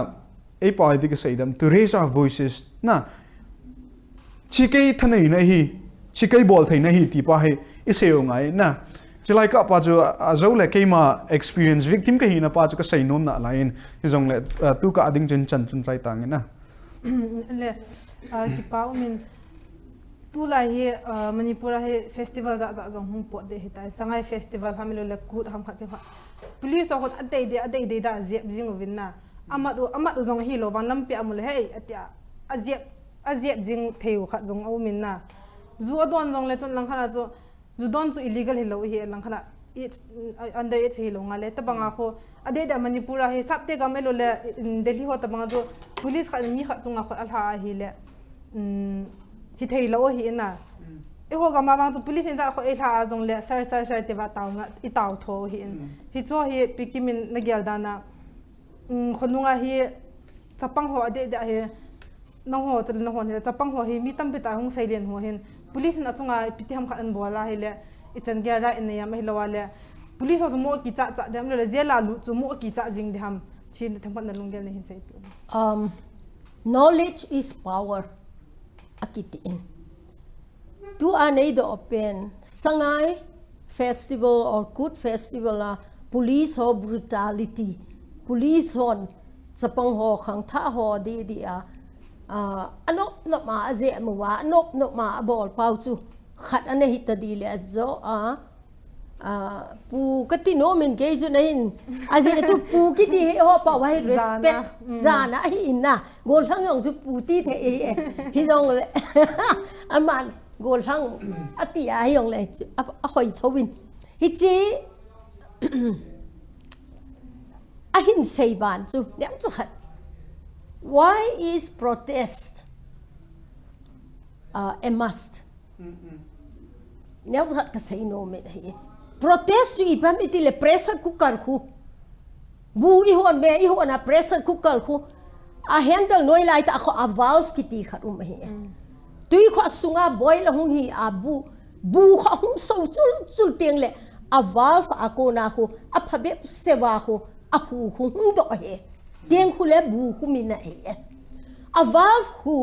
Speaker 2: a politic say them to raise our voices na chikai thanai na hi chikai bol thai na hi ti pa he iseo ngai na chilai ka pa jo zo le keima experience victim ka hi na pa jo ka sai nom na lain hi jong le tu ka ading chen chan chun chai tang na
Speaker 1: le ki pa min tu la hi Manipur hi festival da jong hung pot de hi ta sangai festival hamilo le kut ham khat pe police hot adei de da zep jing win na amadu zong hi lo ban lam pe amul hey atia azep jing theu kha jong au min na zu adon jong le chon lang khana cho zu don chu illegal hi lo hi lang khana it's under it hi lo ngale ta banga kho ade da Manipura hi sapte ga melo le Delhi ho ta banga jo police kha mi kha chunga kho alha hi le hi thei lo hi na e ho ga ma bang chu police in da kho e tha jong le sar te ba taw na I taw tho hi hi cho hi pikimin na gyal dana khonunga hi chapang ho ade da he nong ho tel no hon he chapang ho hi mi tam pita hung silent ho hen police na chunga piti ham khan bola he le itan gya ra in ya mai lawa le police ho mo ki cha dem le jela lu chu mo ki cha jing de ham chin tham pan na lung gel ne hin sai
Speaker 3: knowledge is power akitin tu anei do open sangai festival or good festival la police ho brutality police hon sapang ho khang tha ho di anop no ma aze amwa anop no ma bol pau chu khat ane hita di le zo pu katino min ke ju nahin aze chu pu ki ti ho pa wai respect zana hi inna gol thang yong chu pu ti the hi jong le aman gol thang ati a yong le a hoi thowin hi chi a hin sei ban chu nem chu khat why is protest a must nem chu khat ka sei no me hi protest ju ipam itile pressure cooker khu bu I hon me I hon a pressure cooker khu a handle noi lai ta kho a valve ki ti khat hi tui kho sunga boil hung hi a bu kho hung so chul teng le a valve a ko na khu a phabe sewa khu a hu hung do he teng khu le bu khu min na he a valve khu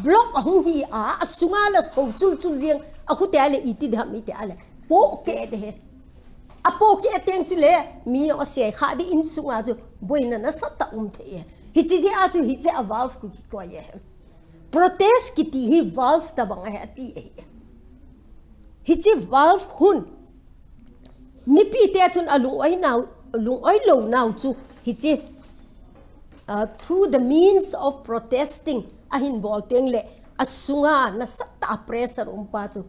Speaker 3: block hung hi a sunga la so chul rieng a khu te ale iti dham ite ale po ke de he apo ke teng chu le mi o se kha di in sunga ju boina na sa ta the hi chi ji a chu hi che a valve ku ki ko ye protest ki ti hi valve ta bang ha ti hi chi valve hun mi pi te chun alung oi lo now chu hi chi through the means of protesting a hin bol teng le asunga na sa ta pressure pa chu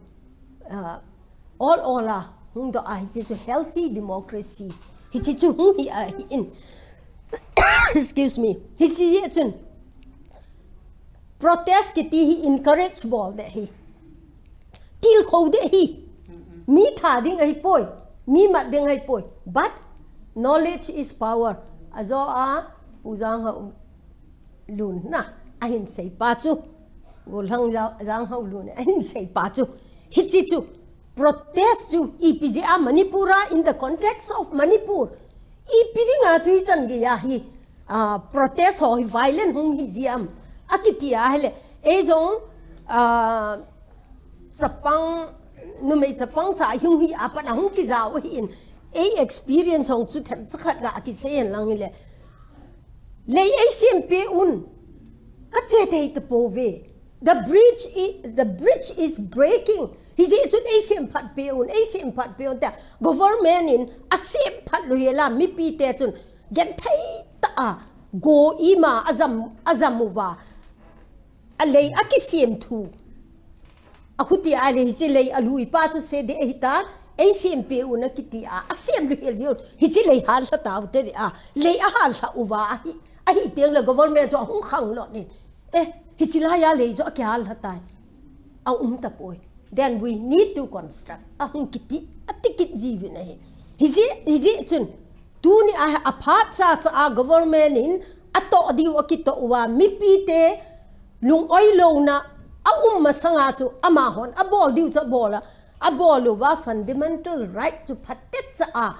Speaker 3: all hung do I see to healthy democracy hi chi chu hung hi in excuse me hi chi ye chun protest ki ti hi encourage bol de hi til kho de hi mi tha ding ai poi mi mat ding ai poi but knowledge is power azo a pujang ha lun na a hin sei pa chu gol hang jang ha lun a hin sei pa chu hi chi chu protest ju ipja manipura in the context of manipur ipidinga chu chan ge ya hi protest ho violent hung hi jiam akitia hele e jong sapang nu me sapang cha hung hi apan hung ki jaw hi in e experience hong chu them chakhat ga ki sen lang le le e smp un ka che te te pove the bridge is breaking he say chun asian phat pe un ta government in asim phat lu hela mi pi te chun gen thai ta go ima azamuwa alei akisim thu akhuti ale hi lei alui pa chu se de hita asian pe un kiti asim lu hel jo hi lei hal sa taw te lei a hal sa uwa hi teng la government jo hung khang lo ni hi la ya lei jo kya hal hatai ta poi then we need to construct ahung kiti atikit jivi nahi hiji chun tu ni a phat cha government in ato diu akito wa mipi te lung oi lo na masanga chu ama hon a bol diu cha bola a bol wa fundamental right to phatet cha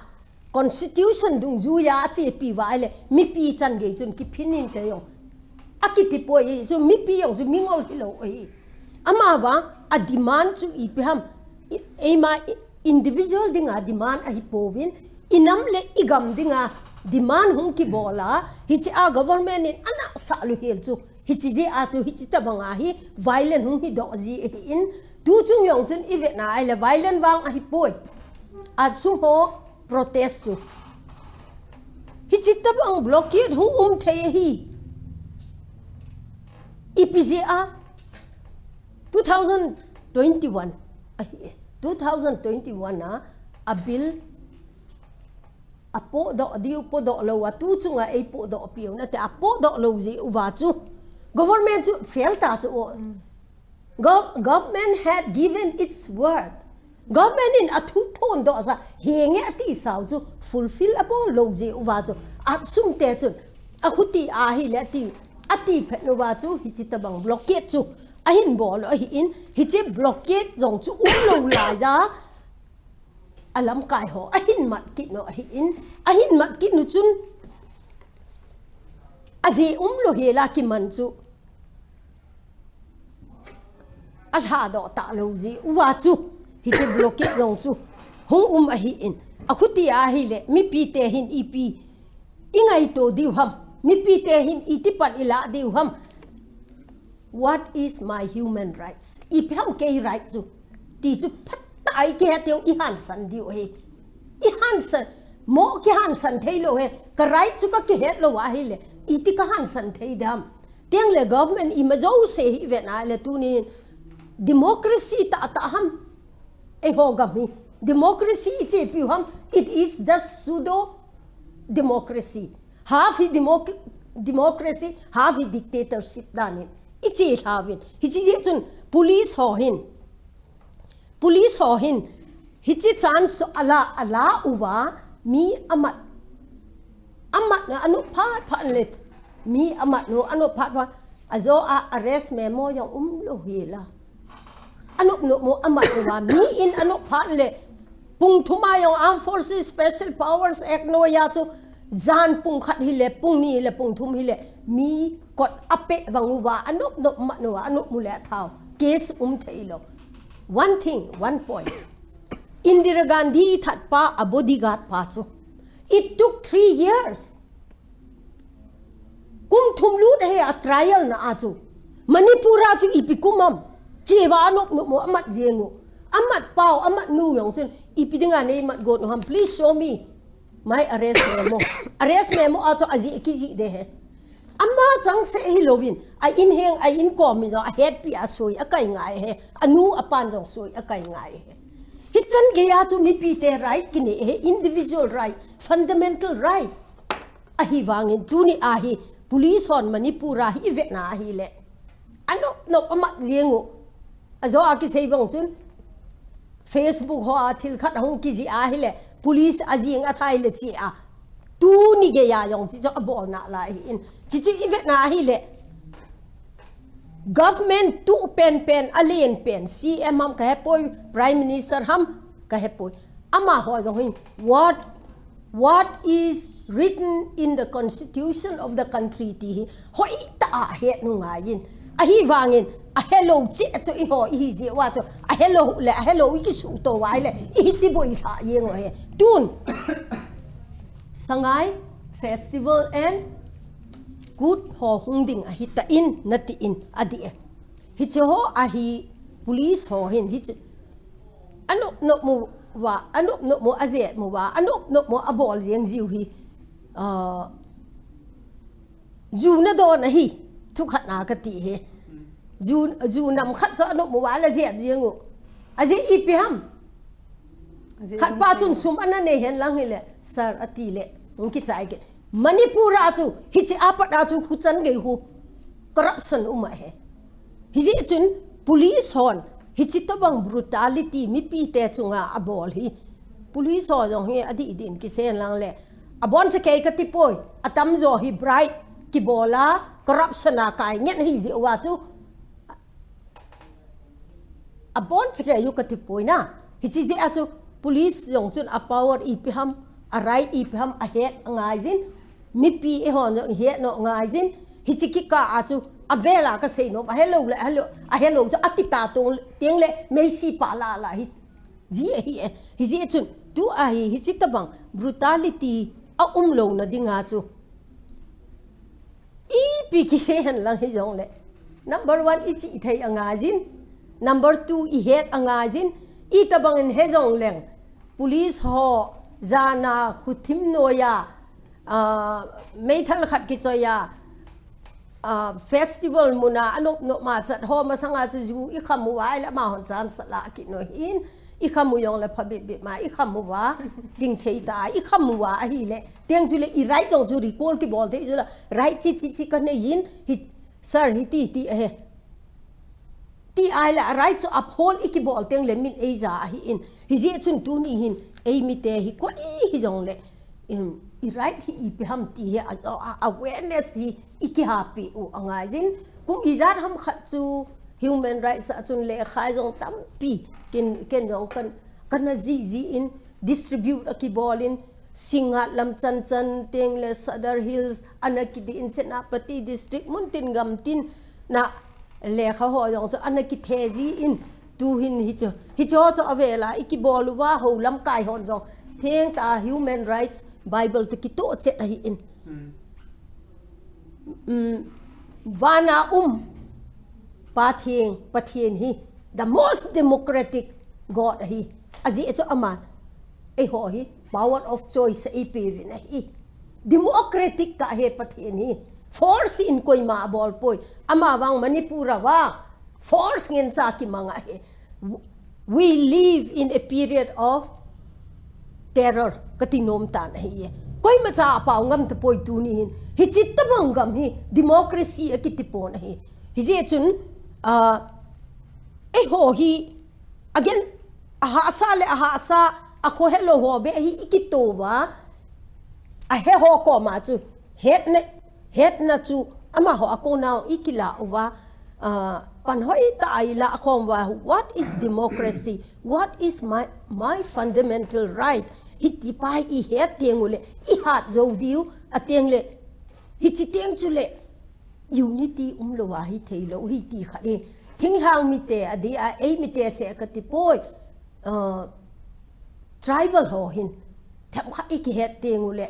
Speaker 3: constitution dung ju ya chi pi wa le mipi chan ge chun ki phinin te yo akiti poi chu mipi yong chu mingol hilo oi ama wa a demand chu ipiham ema individual dinga demand a hipovin inam le igam dinga demand hung ki bola hichi a government in ana salu hel chu hichi je a chu hichi ta banga hi violent hung hi do ji in tu chung yong chun event na ai le violent wang a hi poi a sum ho protest chu hichi ta bang blockade hung the hi ipja 2021 na a bill apo do diu po do lo wa tu chunga e po do piu na te apo do lo ji wa chu government chu fail ta chu government had given its word government in a thu pon do sa henge ati sau chu fulfill apo lo ji wa chu at sum te chu a khuti a hi le ti ati phet no wa chu hi chi ta bang blockade chu ahin bol in hi che blockade jong chu lo la ja alam kai ho ahin mat kit no ahin mat kit nu chun aji lo hela ki man chu a ha do ta lo ji wa chu hi che blockade long chu hong a hi in akhuti a hi le mi pi te hin ipi ingai to diu ham mi pi te hin iti pan ila diu ham what is my human rights ipi ham ke right chu ti chu phat tai ke teu I han san diu he I han san mo ki han san thei lo he ka right chu ka ke het lo wa hi le iti ka han san thei dam tiang le government I ma zo se hi ve na le tu ni democracy ta ham e ho gam hi democracy che pi ham it is just pseudo democracy half hi democracy half hi dictatorship danin ichi havin hi chi chun police ho hin hi chi chance ala uwa mi amat na anu phat let mi amat no anu phat azo a arrest memo yang lo hila anu no mo amat uwa mi in anu phat le pung thuma yang armed forces special powers act no ya chu zan pung khat hi le pung ni le pung thum hi le mi kot ape wanguwa anu no ma no anu mule thau case thailo one point Indira Gandhi that pa a bodyguard pa chu it took 3 years kum thum lu he a trial na a chu Manipura chu ipikumam chewa anu no mo amat jengu amat pau amat nu yong chun ipidinga nei mat go no ham please show me my arrest memo acho aji kiji de he amma chang se hi lovin I in heng I in kom mi a head pi a soi a kai ngai he anu apan jong soi a kai ngai he hi chan ge ya chu mi pi te right kini he individual right fundamental right a hi wangin tu ni a hi police hon Manipura hi ve na hi le anu no amat jengu azo a ki sei bang chun Facebook ho athil khat hong ki ji a hi le police ajing a thai le chi a tu ni ge ya yong chi cho abol na la in chi chi ivet na hi le government tu pen alien pen CM ham ka hepoi prime minister ham ka hepoi ama ho jong hin what is written in the constitution of the country ti hoi ta he nu nga yin a hi wangin a hello chi cho I ho I ji wa cho a hello I ki su to wa le I ti boi sa yeng o he tun sangai festival and good ho hungding a hita in nati in adi hi cho ho a hi police ho hin hi anu no mu wa anu no mo aze mu wa anu no mo abol jeng jiu hi ju na do na hi thu khat na ka ti he ju nam khat cho anu mu wa la jeb jengu aze ipiham khat pa chun sum anane hen lang hi le sir ati le ki chai ke Manipura chu hi chi apat a chu khuchan ge hu corruption he hi ji chun police hon hi chi tabang brutality mi pi te chunga abol hi police ho jong hi adi din ki sen lang le abon che ke ka ti poi atam zo hi bright ki bola corruption a kai ngen hi ji wa chu abon che ke yu ka ti poi na hi chi ji a chu police yong chun a power I piham a right I piham a head ngai jin mi pi e hon head no ngai jin hi chi ki ka a chu a vela ka sei no hello chu akita tong tiang le me si pa la hi ji chun tu a hi chi tabang brutality a lo na dinga chu I pi ki se han lang hi jong le number 1 I chi thei anga jin number 2 I head anga jin I tabang in he jong leng police ho zana khuthim noya meithal khat ki choya festival muna anop no ma chat ho ma sanga chu ju I khamu wa la ma hon chan sala ki no hin I khamu yong la phabi bi ma I khamu wa jing thei ta I khamu wa hi le teng ju le I right dong ju recall ki bol thei ju la right chi kan ne yin hi sir hi ti he ti ai la right to uphold ikibol teng le min asia hi in hi je chun tu ni hin ei mi te hi ko hi jong le I right hi I ham ti he awareness hi iki happy u angai jin kum izat ham khat chu human rights chun le khai jong tam pi ken jong kan na ji in distribute akibol in Singat lam chan chan teng le Sadar Hills anakiti in Senapati district muntin gamtin na le kha ho yong cho anaki theji in tu hin hi cho cho avela ikiboluwa ho lam kai hon jong theng ta human rights Bible te ki to che hi in vana pathieng hi the most democratic God hi aji cho aman e ho hi power of choice e pevin hi democratic ka he pathieng hi force in koi ma bol poi ama wang Manipura wa force ngin sa ki manga he we live in a period of terror katinom tan hi koi ma cha pa ngam te poi tu ni hin hi chit ta bangam hi democracy a kitipon hi je chun e ho hi again ahasa a kho hello ho be hi ikitowa a he ho ko ma chu het na chu ama ho ako now ikila wa pan hoi tai la khom wa what is democracy, what is my fundamental right hi ti pai I het tengule I hat zo diu a tengle hi chi teng chu le unity lo wa hi theilo hi ti khade thing hang mi te adi a ei mi te se ka ti poi tribal ho hin tham kha I ki het tengule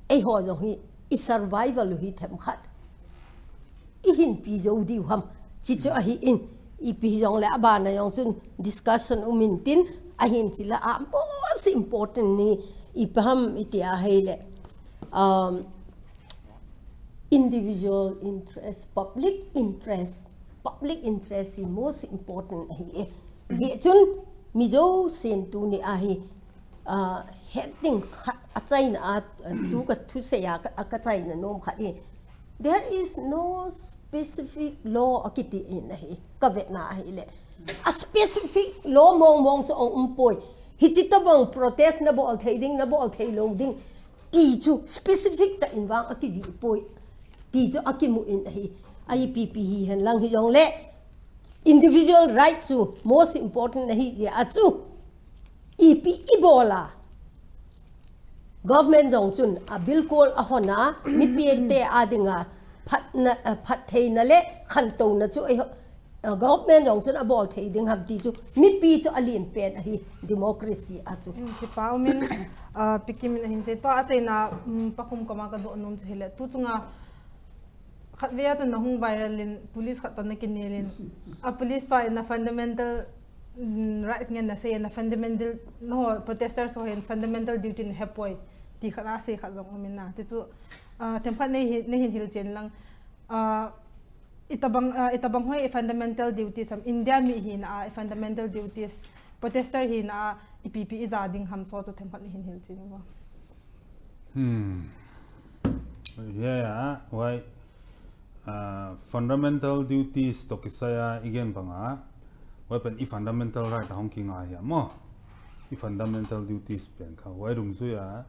Speaker 3: ei ho zo hi I survival hi tham khat I hin pi zo diu ham chi chu a hi in I pi jong le aba na yong chun discussion umin tin a hin chila a most important ni I paham itia hele individual interest public interest is most important hi je chun mi zo sen tu ni a hi heading a chaina tu ka thu se ya ka chaina nom khadi there is no specific law akiti in hi ka vetna hi le a specific law mong cho poi hi chitabang protest na bol thading na bol thailoding ti chu specific ta inwang akiji poi ti chu akimu in hi IPP hi han lang hi jong le individual right chu most important hi je achu EP ibola government jong chun a bilkol a hona mi pte adinga phat theina le khan to na chu government jong chun a bol thei ding hab ti chu mi pi chu alin pen hi democracy a chu
Speaker 1: ki paumin pikimin hin se to a chaina pakhum kama ka do nom chhele tu chunga khatwea chu nahung viral in police khat na kinelin a police pa in a fundamental rights ngen na say na fundamental no protesters so in fundamental duty in hepoi ti khana se kha jong min na chu tempha nei hin hil chen lang itabang hoi fundamental duties sam India mi hi na fundamental duties protester hi na EPP is adding ham so to tempha nei hin hil chen wa
Speaker 4: yeah why fundamental duties to kisaya igen banga weapon I fundamental right hong king a ya mo I fundamental duties pen kha wai rum su ya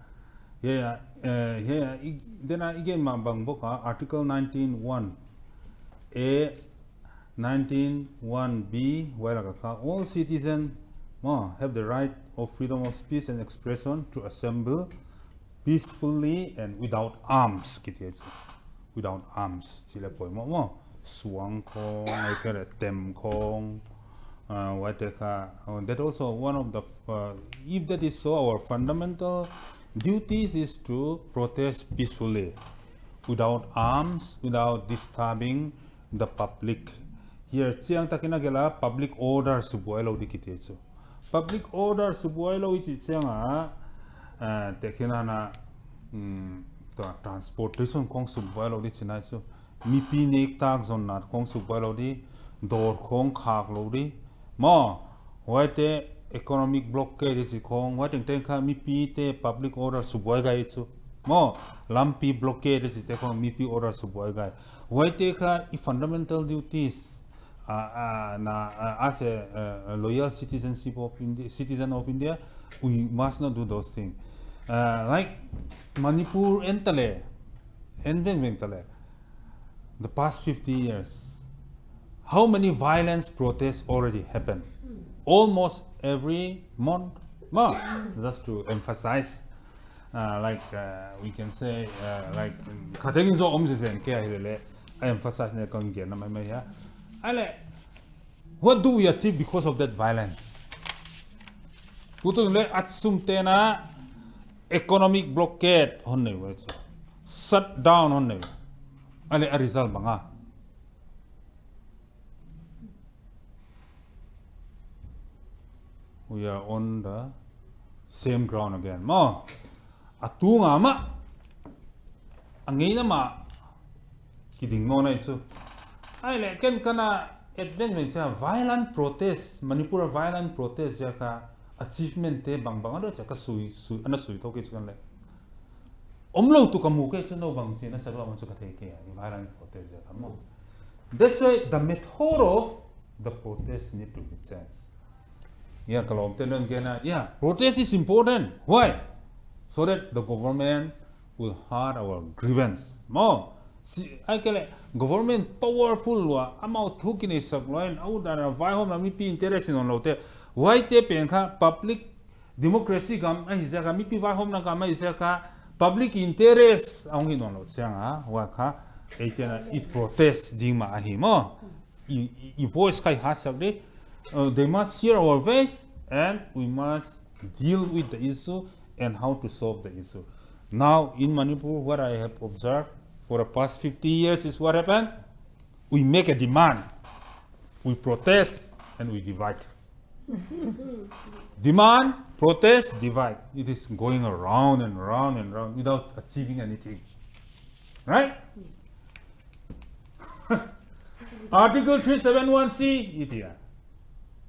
Speaker 4: then again ma bang boka article 19(1) a 19(1) b where ka all citizens have the right of freedom of speech and expression to assemble peacefully and without arms without arms chile poi mo suang khong ai ka tem khong that also one of the if that is so our fundamental duties is to protest peacefully without arms without disturbing the public here chiang takina gela public order suboi lo dikite chu public order suboi lo chi changa tekina na to transportation kong suboi lo di china chu mi pi nek tak zon na kong suboi lo di dor khong khak lo di mo waite economic blockade is kong wating tenka mi pi te public order suboi ga chu mo lampi blockade is te kong mi pi order suboi ga waite ka I fundamental duties as a loyal citizen of India we must not do those things like Manipur and Tale the past 50 years how many violence protests already happen almost every month No, just to emphasize, we can say, like, kategin so omsisen kaya hele, I emphasize ne kong gen na may ya. Ale, what do we achieve because of that violence? Puto le atsumte na economic blockade honne wetso, shut down honne. Ale a result banga. We are on the same ground again. Mo, atunga ma, angay na ma, kidding mo na ito. Ay le, ken kana advancement siya, violent protest, Manipur violent protest siya ka achievement te bang bang ano siya ka sui to kaya siya le. Omlo to kamuke siya no bang siya na sa mga siya kateke violent protest siya ka mo. That's why the method of the protest need to be changed. Yeah, kalau tenun kena, yeah, protest is important. Why? So that the government will hear our grievance. Mo, si, I kale government powerful wa, amau thukin is subline, out and a vihom na mipi interaction on lote. Why te penka public democracy gam, ay isa ka mipi vihom na kama isa ka public interest ang hinon lot siya nga, waka, ay kena I protest di maahi mo, I voice kay hasag de. They must hear our voice and we must deal with the issue and how to solve the issue. Now in Manipur, what I have observed for the past 50 years is what happened? We make a demand, we protest and we divide. Demand, protest, divide. It is going around and around and around without achieving anything. Right? Article 371C, it here.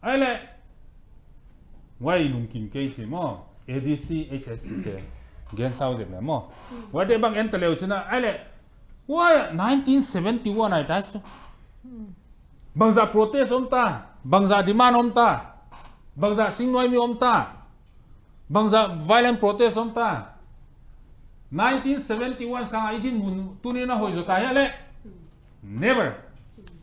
Speaker 4: Aile, why mungkin kaisi mo? ADC, HSC, Gens HAUZEL le mo. Why they bang enter leo chuna? Aile, why 1971 ay tayo? Bangza protest omta, bangza demand omta, bangza singnoy mi omta, bangza violent protest omta. 1971 sa idin mun tunin na hoy zo kaya le. Never.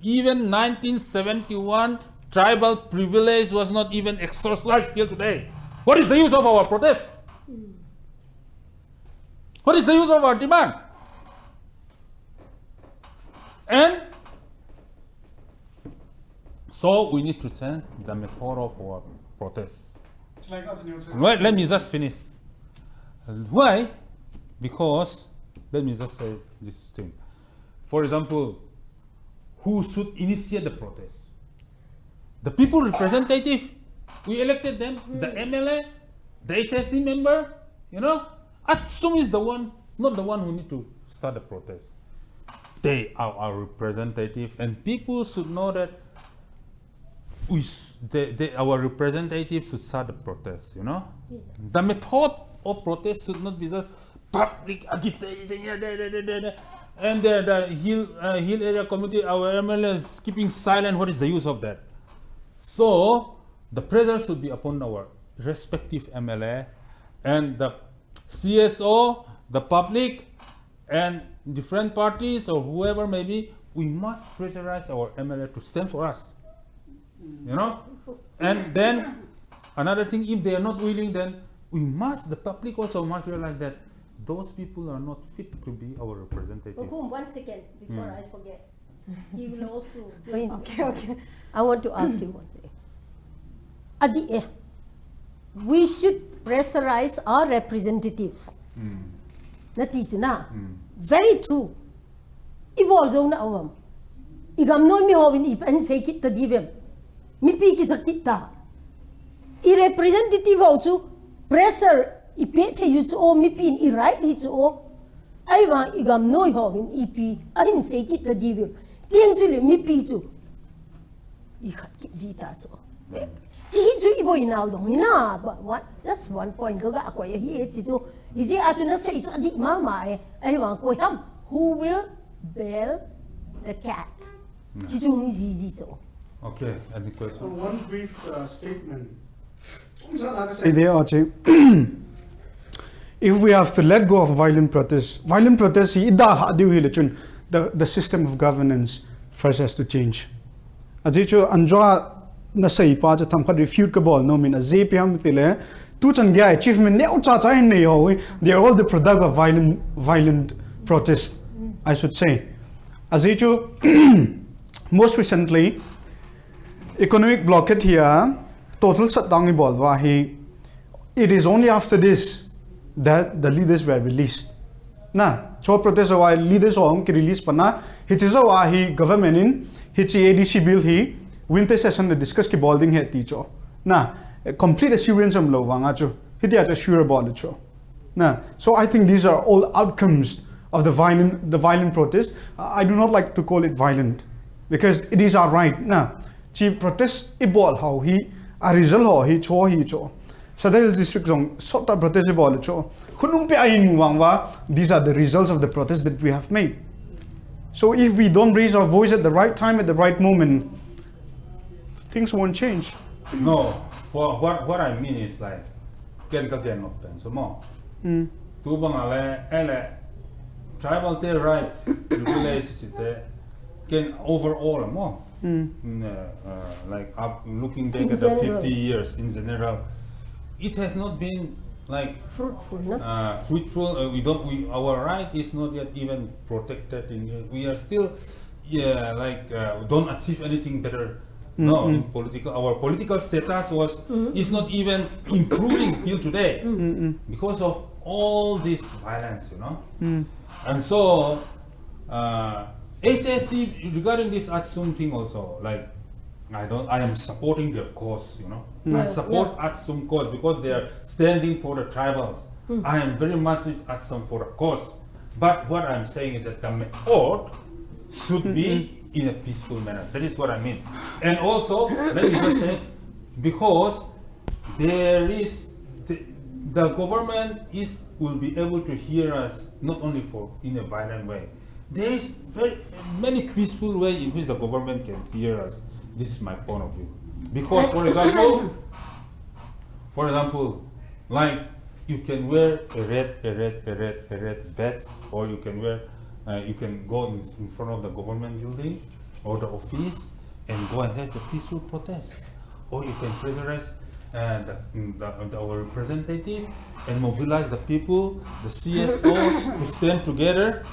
Speaker 4: Even 1971. Tribal privilege was not even exercised till today. What is the use of our protest? What is the use of our demand? And so we need to change the method of our protest. Right, let me just finish. Why? Because, let me just say this thing. For example, who should initiate the protest? The people representative, we elected them, the MLA, the HSC member, you know, Atsum is the one, not the one who need to start the protest. They are our representative and people should know that our representatives should start the protest, you know. Yeah. The method of protest should not be just public agitation, and the hill area committee, our MLA is keeping silent. What is the use of that? So the pressure should be upon our respective MLA and the CSO, the public, and different parties or whoever may be. We must pressurize our MLA to stand for us. You know? And then another thing, if they are not willing, then we must, the public also must realize that those people are not fit to be our representative.
Speaker 3: PAKHUM, 1 second before I forget. He will also
Speaker 1: Okay.
Speaker 3: I want to ask you one thing. At the end, we should pressurize our representatives. Natiju na. Very true. Evolve zone na awam. Igam no mi hovin ipan say kita divem. Mi piki sa kita. I representative also pressure ipet you o mi pin I right it o. Aywa igam no hovin ipi ahin say kita divem. Tianjuli mi pizu. Ikat kita so. Jiju ibo ina zong ina but just one point ko ga ako hi jiju isi atuna say so di mama ai wa ko ham who will bail the cat. Jiju mi ji so.
Speaker 4: Okay, any question?
Speaker 2: One brief statement. If we have to let go of violent protests, the system of governance first has to change. Ajicho anjwa na say pa ja thamkhat refute ka bol no min a jpm tile Tu chan gya achievement ne ucha cha hin nei ho. They are all the product of violent protest, I should say. As most recently, economic blockade here, total shutdown involved. It is only after this that the leaders were released. So protest while leaders are released, pana it is a government in ADC bill he winter session the discuss ki balding he teacher. Complete assurance of low wanga cho. Hiti at assure about it cho. So I think these are all outcomes of the violent protest. I do not like to call it violent because it is our right. Chi protest ibol how he a result ho he cho. Sadel district zone sort of protest ibol cho. These are the results of the protest that we have made. So if we don't raise our voice at the right time, at the right moment, things won't change.
Speaker 4: No, for what I mean is like, not pen so more. Tu bang tribal te right relationship can overall more. Like looking back
Speaker 3: In
Speaker 4: at the
Speaker 3: general.
Speaker 4: 50 years in general, it has not been like
Speaker 3: Fruitful, no?
Speaker 4: fruitful. Our right is not yet even protected. We are still, don't achieve anything better. No, in our political status is not even improving till today because of all this violence, And so, HSC regarding this Atsum thing also, like I am supporting their cause, I support Atsum cause because they are standing for the tribals. I am very much with Atsum for a cause. But what I'm saying is that the method should be in a peaceful manner. That is what I mean. And also, let me just say, because there is the government will be able to hear us not only in a violent way. There is very many peaceful ways in which the government can hear us. This is my point of view. Because, for example, like you can wear a red badge, or you can wear, you can go in front of the government building or the office and go and have a peaceful protest, or you can pressurize our representative and mobilize the people, the CSO to stand together.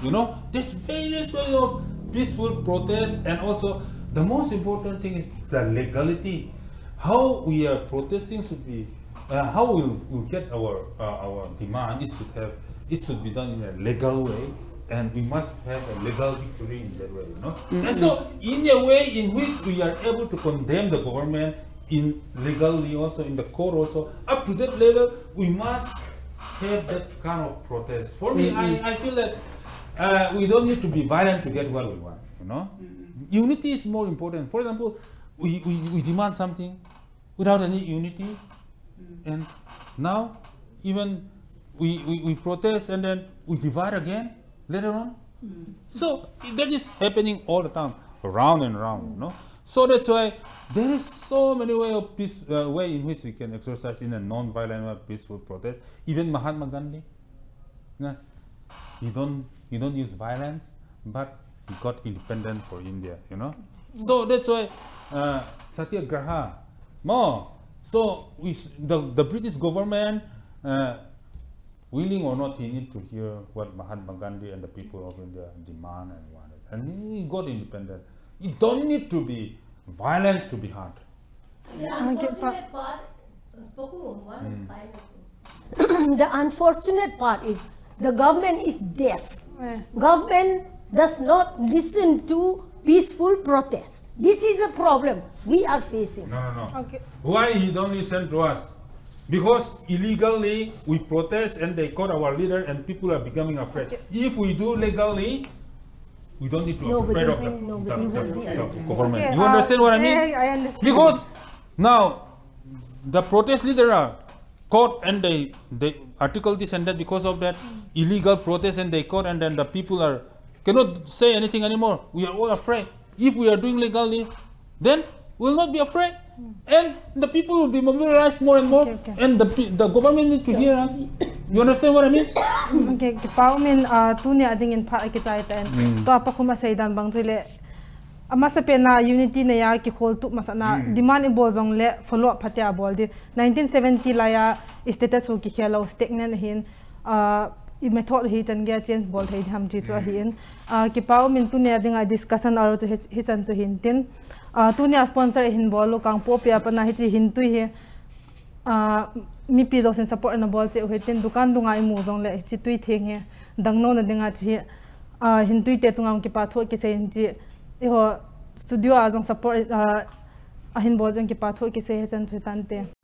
Speaker 4: There's various ways of peaceful protest, and also the most important thing is the legality. How we are protesting should be, how we'll get our demand. It should be done in a legal way, and we must have a legal victory in that way. And so, in a way in which we are able to condemn the government in legally, also in the court, also up to that level, we must have that kind of protest. For me, I feel that we don't need to be violent to get what we want. Unity is more important. For example, we demand something without any unity, and now even we protest and then we divide again later on. So that is happening all the time, round and round. So that's why there is so many ways of peace, way in which we can exercise in a non-violent, peaceful protest. Even Mahatma Gandhi, he don't use violence, but he got independence for India. So that's why Satyagraha more. So the British government, willing or not, he need to hear what Mahatma Gandhi and the people of India demand and wanted, and he got independent. It don't need to be violence to be heard.
Speaker 3: The unfortunate part, the unfortunate part is the government is deaf. Government does not listen to peaceful protest. This is a problem we are facing.
Speaker 4: No.
Speaker 1: Okay.
Speaker 4: Why he don't listen to us? Because illegally we protest and they caught our leader and people are becoming afraid.
Speaker 1: Okay.
Speaker 4: If we do legally, we don't need to be afraid of the government.
Speaker 1: Okay,
Speaker 4: You understand what I mean?
Speaker 1: I understand.
Speaker 4: Because now the protest leader are caught and they article this and that because of that illegal protest, and they caught, and then the people cannot say anything anymore. We are all afraid. If we are doing legally, then we will not be afraid, and the people will be mobilized more and more, and the government need to hear us. You understand what I mean?
Speaker 1: Okay, pao min tu ni ading in pa ikitay ten. To PAKHUM asay dan bang tule ama sa pena unity na ya ki khol tu masana demand ibo jong le follow up phatia bol di 1970 la ya state chu ki khelo stagnant hin I method hi tan ge change bol thei ham chi chu hin ki pau min tu ne dinga discussion aro chu hi chan chu hin tin tu ne sponsor hin bol lo kang po pia pa na hi chi hin tu hi mi pi zo sen support na bol che he tin dukan dunga I mu jong le chi tui theng he dangno na dinga chi hin tui te chungam ki pa tho ki sen chi I ho studio a jong support hin bol jong ki pa tho ki se he chan chu tan te